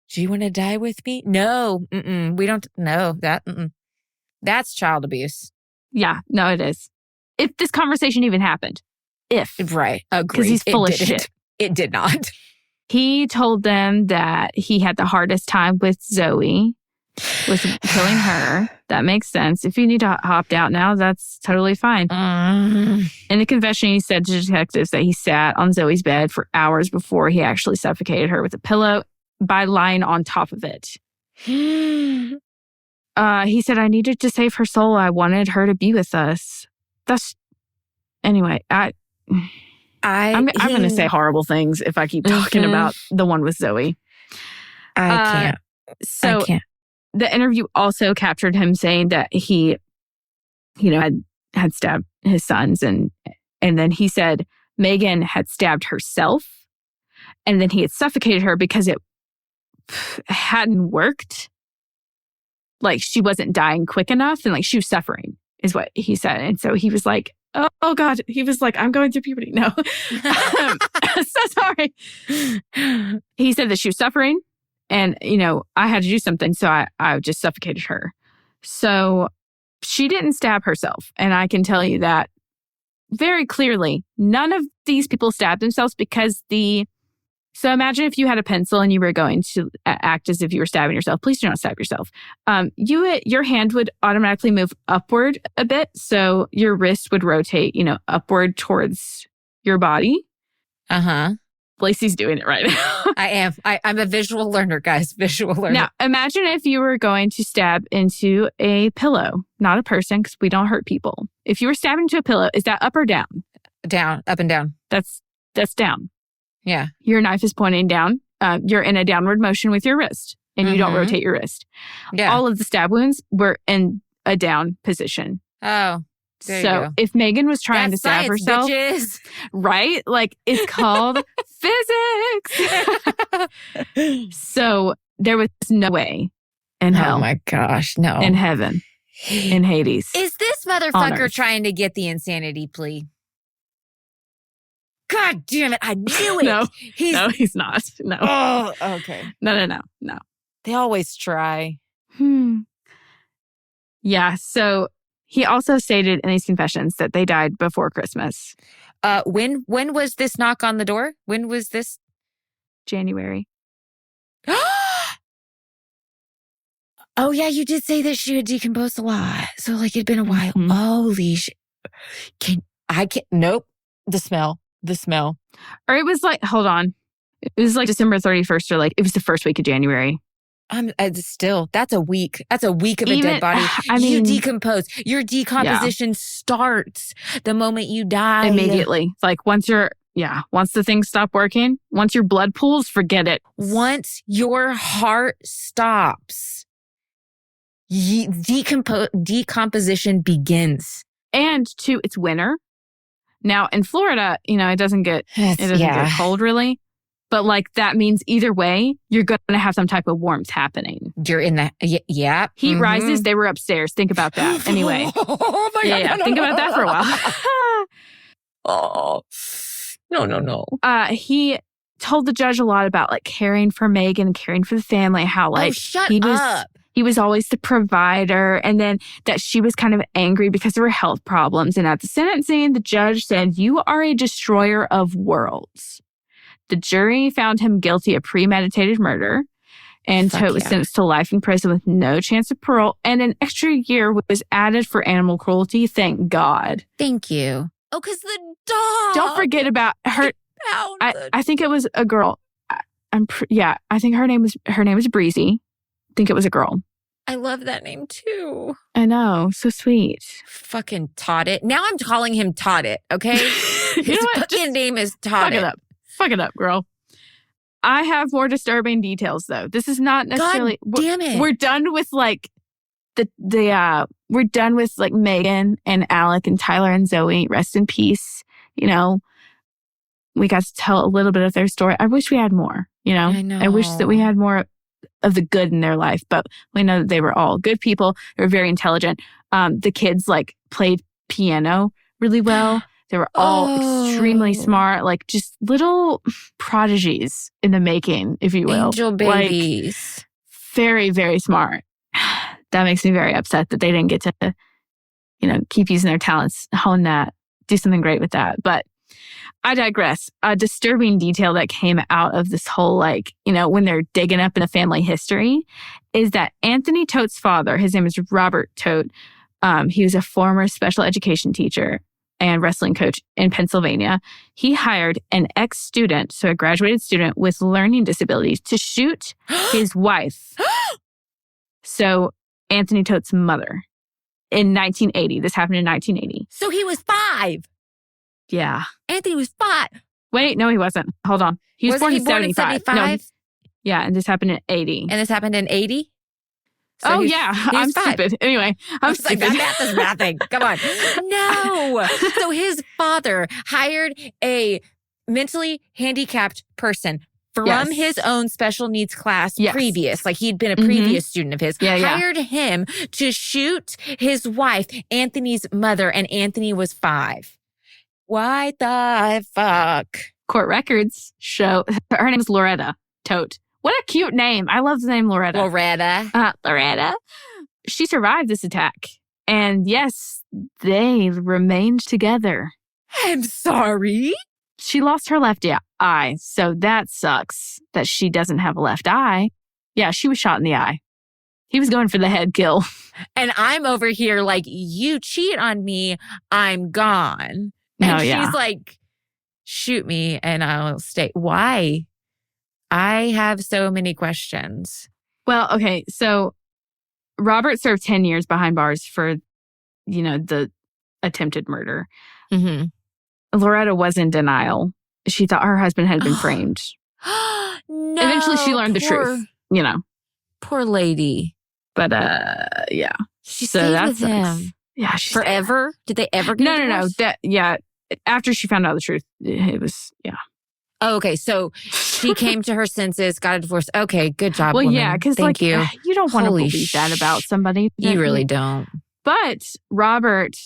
do you want to die with me? No. We don't. No. That's child abuse. Yeah. No, it is. If this conversation even happened. Right. Agreed. Because he's full of shit. It did not. He told them that he had the hardest time with Zoe, with killing her. That makes sense. If you need to opt out now, that's totally fine. In the confession, he said to detectives that he sat on Zoe's bed for hours before he actually suffocated her with a pillow by lying on top of it. He said, I needed to save her soul. I wanted her to be with us. Anyway, I'm going to say horrible things if I keep talking about the one with Zoe. I can't. The interview also captured him saying that he, had stabbed his sons. And then he said Megan had stabbed herself. And then he had suffocated her because it hadn't worked. Like she wasn't dying quick enough. And like she was suffering is what he said. And so he was like, oh God. He was like, I'm going through puberty. No. So sorry. He said that she was suffering. And, I had to do something, so I just suffocated her. So she didn't stab herself. And I can tell you that very clearly, none of these people stabbed themselves because so imagine if you had a pencil and you were going to act as if you were stabbing yourself. Please do not stab yourself. Your hand would automatically move upward a bit. So your wrist would rotate, upward towards your body. Laci's doing it right now. I am. I'm a visual learner, guys. Visual learner. Now, imagine if you were going to stab into a pillow, not a person, because we don't hurt people. If you were stabbing into a pillow, is that up or down? Down, up and down. That's down. Yeah. Your knife is pointing down. You're in a downward motion with your wrist, and you don't rotate your wrist. Yeah. All of the stab wounds were in a down position. Oh. So if Megan was trying to stab herself, bitches. Right? Like it's called physics. So there was no way in hell. Oh my gosh, no. In heaven. In Hades. Is this motherfucker trying to get the insanity plea? God damn it, I knew it. No, he's not. No. Oh, okay. No. They always try. Yeah, so he also stated in these confessions that they died before Christmas. When was this knock on the door? When was this? January. Oh, yeah, you did say that she had decomposed a lot. So, like, it'd been a while. Holy shit. Nope. The smell. Or it was like, hold on. It was like December 31st or like, it was the first week of January. Still, that's a week. That's a week of a dead body. You decompose. Your decomposition starts the moment you die. Immediately. It's like once the things stop working, once your blood pools, forget it. Once your heart stops, decomposition begins. And two, it's winter. Now in Florida, it doesn't get cold really. But like that means either way, you're going to have some type of warmth happening. You're in that, yeah. Heat rises. They were upstairs. Think about that. Anyway. Oh my God. Yeah. Think about that for a while. No. He told the judge a lot about like caring for Megan, caring for the family, how like shut he was up. he was always the provider, and then that she was kind of angry because of her health problems. And at the sentencing, the judge said, "You are a destroyer of worlds." The jury found him guilty of premeditated murder, and Todt was sentenced to life in prison with no chance of parole, and an extra year was added for animal cruelty. Thank God. Thank you. Oh, because the dog. Don't forget about her. I think it was a girl. I think her name was Breezy. I think it was a girl. I love that name too. I know. So sweet. Fucking Todt. Now I'm calling him Todt, okay? His fucking name is Todt. Fuck it up, girl. I have more disturbing details though. This is not necessarily. God damn it. We're done with like we're done with like Megan and Alec and Tyler and Zoe. Rest in peace. You know, we got to tell a little bit of their story. I wish we had more. You know, I know. I wish that we had more of the good in their life, but we know that they were all good people. They were very intelligent. The kids like played piano really well. They were all extremely smart, like just little prodigies in the making, if you will. Angel babies. Like, very, very smart. That makes me very upset that they didn't get to, you know, keep using their talents, hone that, do something great with that. But I digress. A disturbing detail that came out of this whole, like, you know, when they're digging up in the family history is that Anthony Todt's father, his name is Robert Todt. He was a former special education teacher and wrestling coach in Pennsylvania. He hired an ex-student, so a graduated student with learning disabilities, to shoot his wife. So Anthony Todt's mother in 1980. This happened in 1980. So he was 5. Yeah. Anthony was 5. Wait, no, he wasn't. Hold on. He was born in 75. No, yeah, and this happened in 80. And this happened in 80? So I'm 5. Stupid. Anyway, I'm stupid. Like, that math is mathing. Come on. No. So his father hired a mentally handicapped person from his own special needs class previous. Like he'd been a previous student of his. Hired him to shoot his wife, Anthony's mother, and Anthony was 5. Why the fuck? Court records show her name is Loretta Todt. What a cute name. I love the name Loretta. Loretta. She survived this attack. And yes, they remained together. I'm sorry. She lost her left eye. So that sucks that she doesn't have a left eye. Yeah, she was shot in the eye. He was going for the head kill. And I'm over here like, you cheat on me, I'm gone. And she's like, shoot me and I'll stay. Why? I have so many questions. Well, okay. So Robert served 10 years behind bars for, you know, the attempted murder. Mm-hmm. Loretta was in denial. She thought her husband had been framed. No. Eventually she learned the truth, you know. Poor lady. But, yeah. She stayed with him. Yeah. Forever? Did they ever get divorced? No. After she found out the truth, it was, Oh, okay. So she came to her senses, got a divorce. Okay, good job, well, woman. yeah, because like, you don't want to believe that about somebody. You really don't. But Robert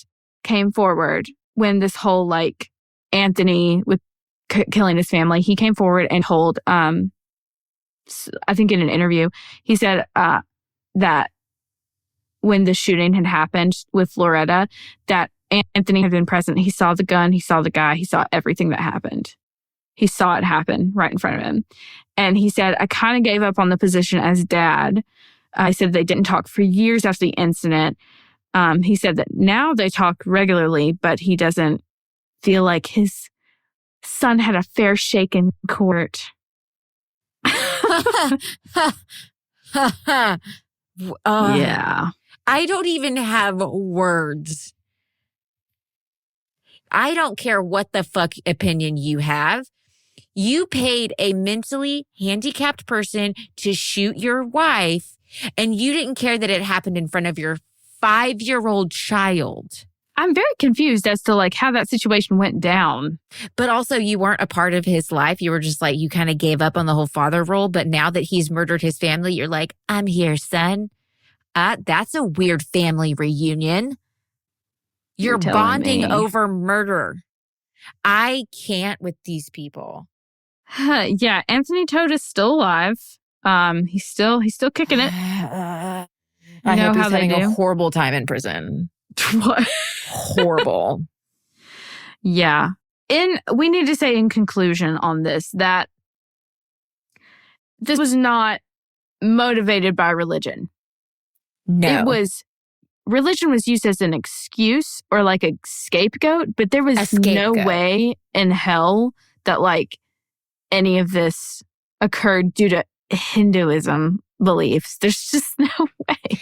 came forward when this whole, like, Anthony with killing his family, he came forward and told, I think in an interview, he said that when the shooting had happened with Loretta, that Anthony had been present. He saw the gun, he saw the guy, he saw everything that happened. He saw it happen right in front of him. And he said, I kind of gave up on the position as dad. I said they didn't talk for years after the incident. He said that now they talk regularly, but he doesn't feel like his son had a fair shake in court. Yeah. I don't even have words. I don't care what the fuck opinion you have. You paid a mentally handicapped person to shoot your wife, and you didn't care that it happened in front of your 5-year-old child. I'm very confused as to like how that situation went down. But also you weren't a part of his life. You were just like, you kind of gave up on the whole father role. But now that he's murdered his family, you're like, I'm here, son. That's a weird family reunion. You're bonding over murder. I can't with these people. Yeah, Anthony Todt is still alive. He's still kicking it. I know hope how he's they having a do. horrible time in prison. What? Horrible. Yeah. We need to say in conclusion on this that this was not motivated by religion. No. Religion was used as an excuse or like a scapegoat, but there was no way in hell that like any of this occurred due to Hinduism beliefs. There's just no way.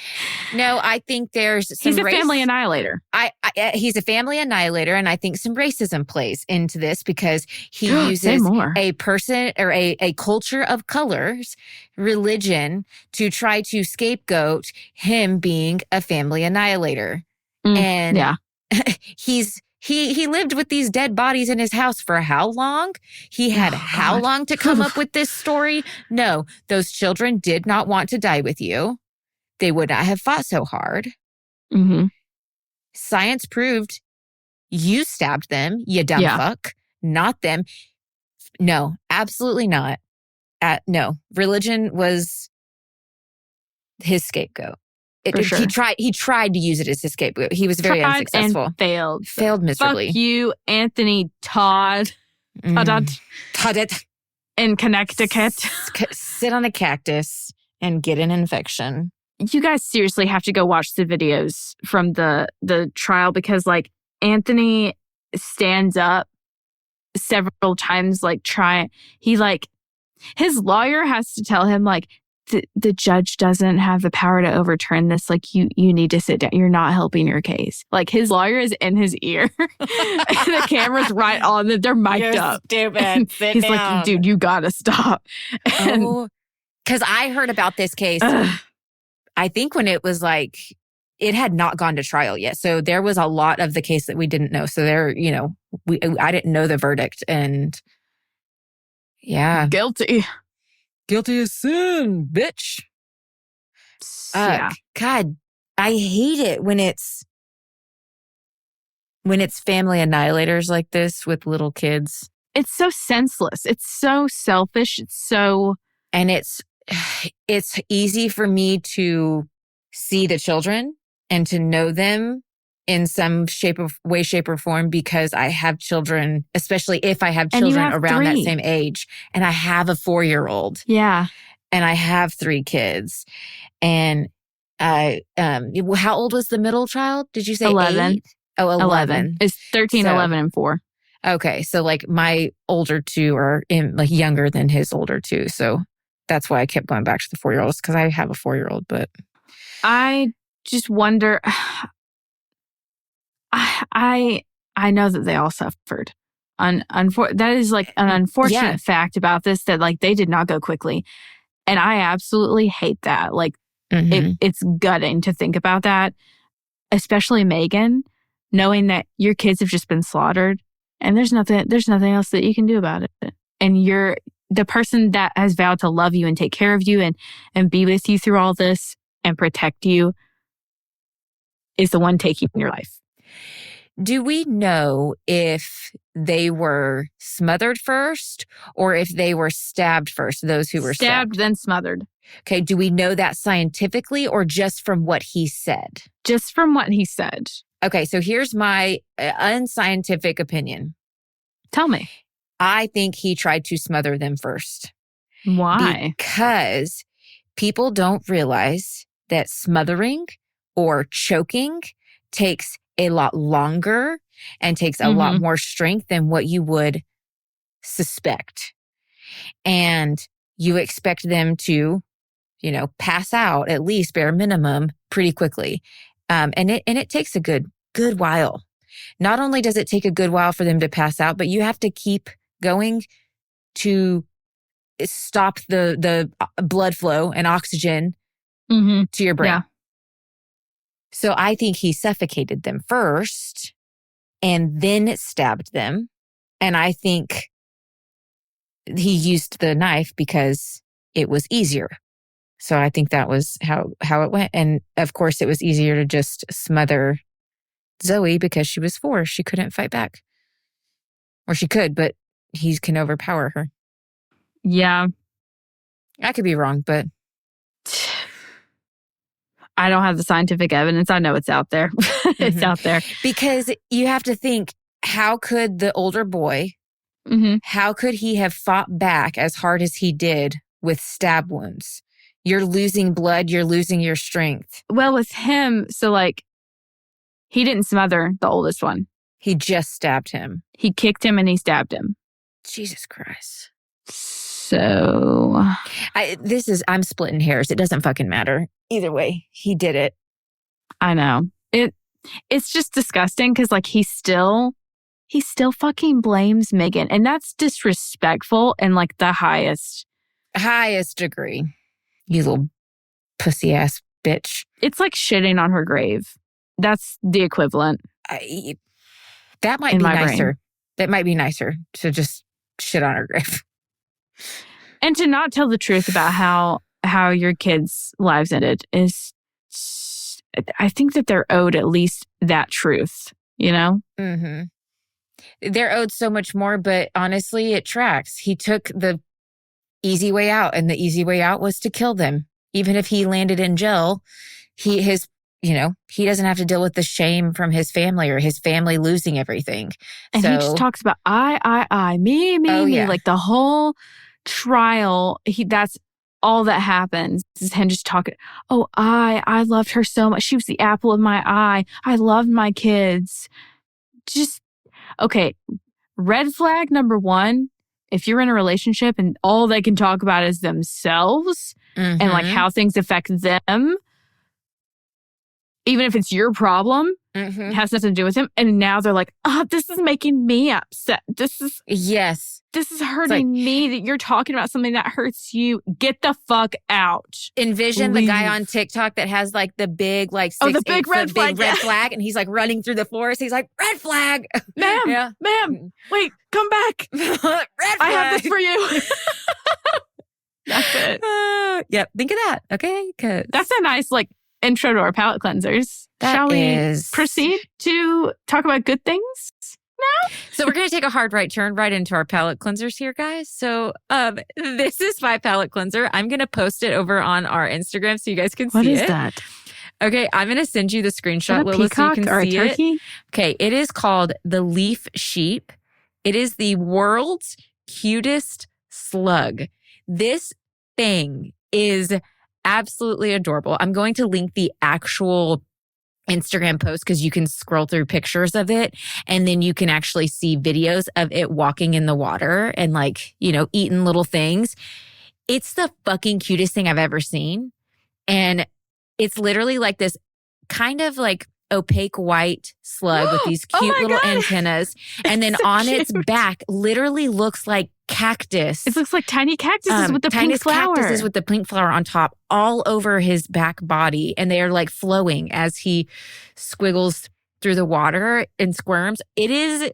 No, I think there's some He's a family annihilator. He's a family annihilator, and I think some racism plays into this because he Say uses more. a person or a culture of colors, religion, to try to scapegoat him being a family annihilator. And yeah. He lived with these dead bodies in his house for how long? He had how long to come up with this story? No, those children did not want to die with you. They would not have fought so hard. Mm-hmm. Science proved you stabbed them, you dumb fuck, not them. No, absolutely not. No, religion was his scapegoat. Sure. He tried to use it as his scapegoat. He was very unsuccessful. And failed. Failed miserably. Fuck you, Anthony Todt. Todt. In Connecticut. Sit on a cactus and get an infection. You guys seriously have to go watch the videos from the trial because like Anthony stands up several times his lawyer has to tell him like the judge doesn't have the power to overturn this. Like you need to sit down. You're not helping your case. Like his lawyer is in his ear. And the camera's right on them. They're mic'd up. Stupid. Sit he's down. like, dude, you gotta stop. Because I heard about this case. I think when it was like, it had not gone to trial yet. So there was a lot of the case that we didn't know. So I didn't know the verdict. And yeah. Guilty. Guilty as sin, bitch. Yeah. God, I hate it when it's family annihilators like this with little kids. It's so senseless. It's so selfish. And it's easy for me to see the children and to know them in some shape or form because I have children, especially if I have children around that same age. And I have a 4-year-old. Yeah. And I have 3 kids. And how old was the middle child? Did you say 11? 8? Oh, 11. It's 13, 11, and 4. Okay. So like my older 2 are younger than his older 2. So that's why I kept going back to the 4-year-olds because I have a 4-year-old. But I just wonder. I know that they all suffered. That is like an unfortunate fact about this that like they did not go quickly, and I absolutely hate that. Like it's gutting to think about that, especially Megan, knowing that your kids have just been slaughtered, and there's nothing else that you can do about it, and you're the person that has vowed to love you and take care of you and be with you through all this and protect you is the one taking your life. Do we know if they were smothered first or if they were stabbed first, those who were stabbed? Then smothered. Okay, do we know that scientifically or just from what he said? Just from what he said. Okay, so here's my unscientific opinion. Tell me. I think he tried to smother them first. Why? Because people don't realize that smothering or choking takes a lot longer and takes a lot more strength than what you would suspect. And you expect them to, pass out at least bare minimum pretty quickly. And it takes a good while. Not only does it take a good while for them to pass out, but you have to keep going to stop the blood flow and oxygen to your brain. Yeah. So I think he suffocated them first and then stabbed them. And I think he used the knife because it was easier. So I think that was how it went. And of course, it was easier to just smother Zoe because she was 4. She couldn't fight back. Or she could, but he can overpower her. Yeah. I could be wrong, but I don't have the scientific evidence. I know it's out there. It's out there. Because you have to think, how could the older boy, how could he have fought back as hard as he did with stab wounds? You're losing blood. You're losing your strength. Well, with him, so like, he didn't smother the oldest one. He just stabbed him. He kicked him and he stabbed him. Jesus Christ. So I'm splitting hairs. It doesn't fucking matter. Either way, he did it. I know. It's just disgusting because like he still fucking blames Megan. And that's disrespectful in like the highest degree. You little pussy ass bitch. It's like shitting on her grave. That's the equivalent. That might be nicer. That might be nicer to just shit on her grave. And to not tell the truth about how your kids' lives ended is, I think that they're owed at least that truth, you know? Mm-hmm. They're owed so much more, but honestly, it tracks. He took the easy way out, and the easy way out was to kill them. Even if he landed in jail, he doesn't have to deal with the shame from his family or his family losing everything. And he just talks about me, like the whole trial. That's all that happens is him just talking. Oh, I loved her so much. She was the apple of my eye. I loved my kids. Just, okay. Red flag number one, if you're in a relationship and all they can talk about is themselves and like how things affect them, even if it's your problem, it has nothing to do with him. And now they're like, this is making me upset. This is hurting me that you're talking about something that hurts you. Get the fuck out. Envision the guy on TikTok that has like the big, like the big red flag. And he's like running through the forest. He's like, red flag. Ma'am, wait, come back. Red flag. I have this for you. That's it. Yep. Think of that. Okay. That's a nice like intro to our palate cleansers. Shall we proceed to talk about good things now? So we're going to take a hard right turn right into our palate cleansers here, guys. So this is my palate cleanser. I'm going to post it over on our Instagram so you guys can see it. What is that? Okay, I'm going to send you the screenshot, Lola, so you can or see a turkey? it. Okay, it is called the leaf sheep. It is the world's cutest slug. This thing is absolutely adorable. I'm going to link the actual Instagram post because you can scroll through pictures of it and then you can actually see videos of it walking in the water and like, eating little things. It's the fucking cutest thing I've ever seen. And it's literally like this kind of like opaque white slug with these cute little antennas. And then so on its back literally looks like cactus. It looks like tiny cactuses with the pink flower. Cactuses with the pink flower on top all over his back body. And they are like flowing as he squiggles through the water and squirms. It's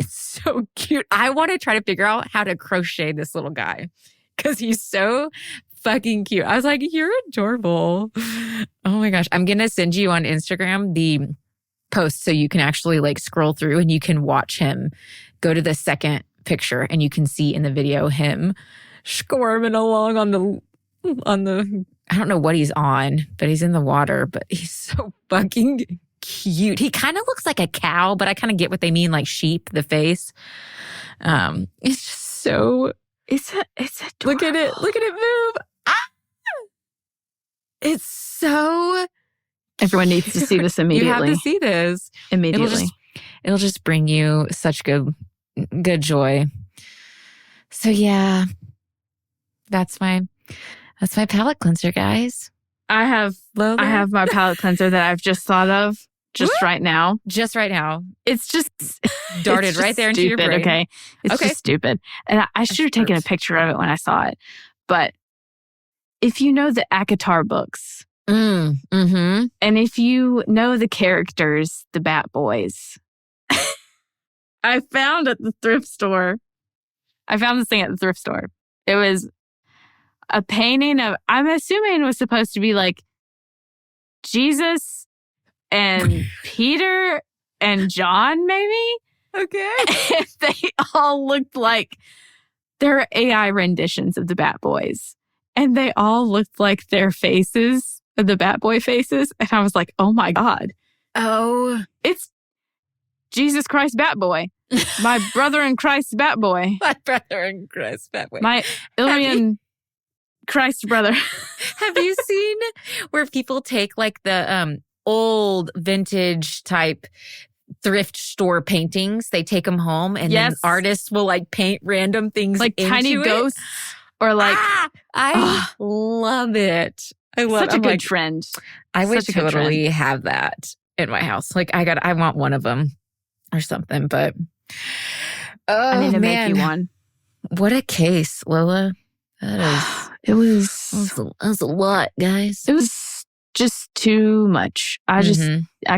so cute. I want to try to figure out how to crochet this little guy because he's so fucking cute. I was like, you're adorable. Oh my gosh. I'm going to send you on Instagram the post so you can actually like scroll through and you can watch him go to the second picture and you can see in the video him squirming along on the I don't know what he's on, but he's in the water, but he's so fucking cute. He kind of looks like a cow, but I kind of get what they mean, like sheep, the face. It's just so it's adorable. Look at it move. It's so everyone needs to see this immediately. You have to see this immediately. It'll just bring you such good joy. So yeah, that's my palate cleanser, guys. I have my palate cleanser that I've just thought of right now. Just right now. It's just darted right there into your brain. Okay. It's just stupid. And I should have taken a picture of it when I saw it. But if you know the Akatar books, and if you know the characters, the Bat Boys, I found at the thrift store. I found this thing at the thrift store. It was a painting of, I'm assuming it was supposed to be like Jesus and Peter and John, maybe? Okay. And they all looked like they're AI renditions of the Bat Boys. And they all looked like their faces of the Bat Boy faces. And I was like, oh my God. Oh. It's Jesus Christ Bat Boy. My brother in Christ Bat Boy. My brother in Christ Bat Boy. My Illyrian Christ brother. Have you seen where people take like the old vintage type thrift store paintings? They take them home and then artists will like paint random things like into tiny it. Ghosts or like I love it. I love such a good trend. I would Such a good totally have that in my house. Like I want one of them or something, but I need to make you one. What a case, Lola. That was a lot, guys. It was just too much. I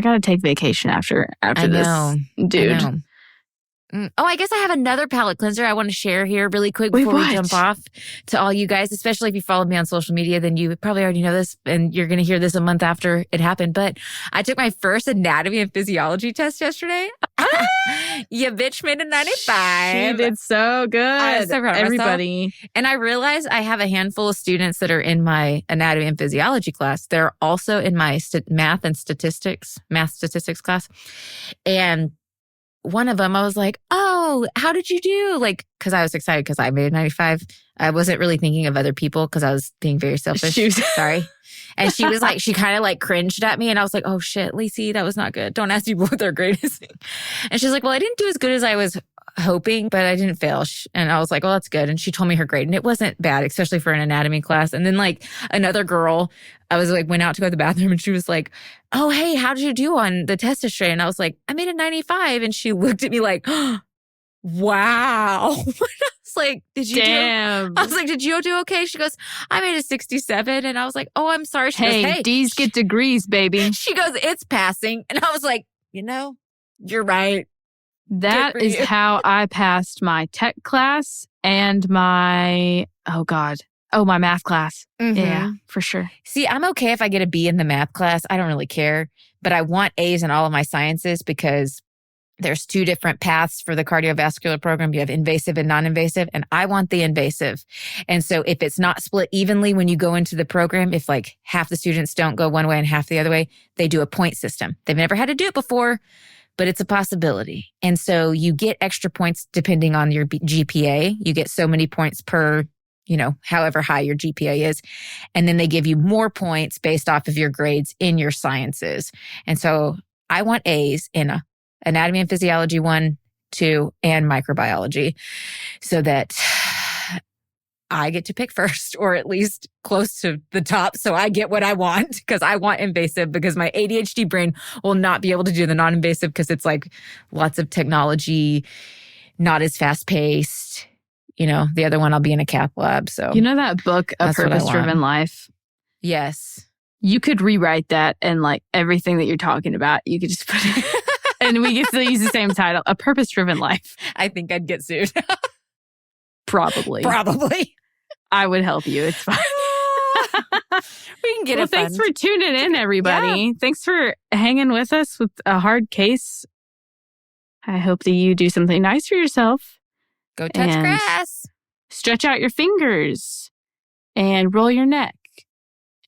gotta take vacation after this, dude. Oh, I guess I have another palate cleanser I want to share here really quick before we jump off to all you guys, especially if you follow me on social media, then you probably already know this and you're going to hear this a month after it happened. But I took my first anatomy and physiology test yesterday. You bitch made a 95. She did so good. I was so proud of everybody. myself. And I realized I have a handful of students that are in my anatomy and physiology class. They're also in my math statistics class. And one of them, I was like, oh, how did you do? Like, because I was excited because I made a 95. I wasn't really thinking of other people because I was being very selfish. Sorry. And she was like, she kind of like cringed at me. And I was like, oh shit, Laci, that was not good. Don't ask people what their grade is. And she's like, well, I didn't do as good as I was hoping, but I didn't fail. And I was like, oh, that's good. And she told me her grade and it wasn't bad, especially for an anatomy class. And then like another girl, I was like, went out to go to the bathroom and she was like, oh, hey, how did you do on the test yesterday? And I was like, I made a 95. And she looked at me like, oh, wow. I was like, did you Damn. I was like, did you do okay? She goes, I made a 67. And I was like, oh, I'm sorry. She goes, hey, D's get degrees, baby. She goes, it's passing. And I was like, you're right. That is how I passed my tech class and my math class. Mm-hmm. Yeah, for sure. See, I'm okay if I get a B in the math class. I don't really care. But I want A's in all of my sciences because there's 2 different paths for the cardiovascular program. You have invasive and non-invasive, and I want the invasive. And so if it's not split evenly when you go into the program, if like half the students don't go one way and half the other way, they do a point system. They've never had to do it before, but it's a possibility. And so you get extra points depending on your GPA. You get so many points per, however high your GPA is. And then they give you more points based off of your grades in your sciences. And so I want A's in anatomy and physiology 1, 2, and microbiology so that I get to pick first, or at least close to the top. So I get what I want because I want invasive because my ADHD brain will not be able to do the non-invasive because it's like lots of technology, not as fast paced. The other one I'll be in a cath lab. So that book, A Purpose-Driven Life? Yes. You could rewrite that and like everything that you're talking about, you could just put it and we can still use the same title, A Purpose-Driven Life. I think I'd get sued. Probably. I would help you. It's fine. We can get it. Thanks for tuning in, everybody. Yeah. Thanks for hanging with us with a hard case. I hope that you do something nice for yourself. Go touch grass. Stretch out your fingers and roll your neck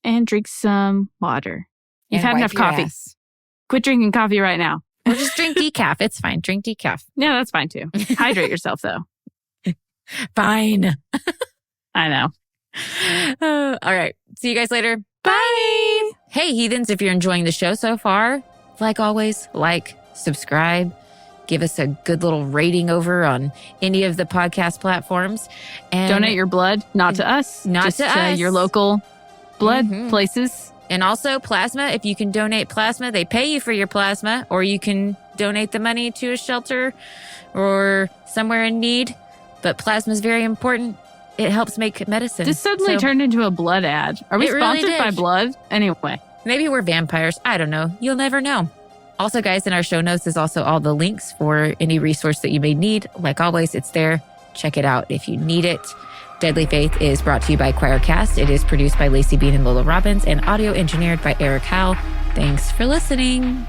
and drink some water. You've had enough coffee. Ass. Quit drinking coffee right now. Or just drink decaf. It's fine. Drink decaf. Yeah, that's fine too. Hydrate yourself though. Fine. I know. All right. See you guys later. Bye. Hey, heathens, if you're enjoying the show so far, like always, subscribe, give us a good little rating over on any of the podcast platforms. And donate your blood, not to us. Just to us. Your local blood places. And also plasma. If you can donate plasma, they pay you for your plasma, or you can donate the money to a shelter or somewhere in need. But plasma is very important. It helps make medicine. This suddenly turned into a blood ad. Are we sponsored by blood? Anyway. Maybe we're vampires. I don't know. You'll never know. Also, guys, in our show notes is also all the links for any resource that you may need. Like always, it's there. Check it out if you need it. Deadly Faith is brought to you by Choircast. It is produced by Laci Bean and Lola Robbins and audio engineered by Eric Howell. Thanks for listening.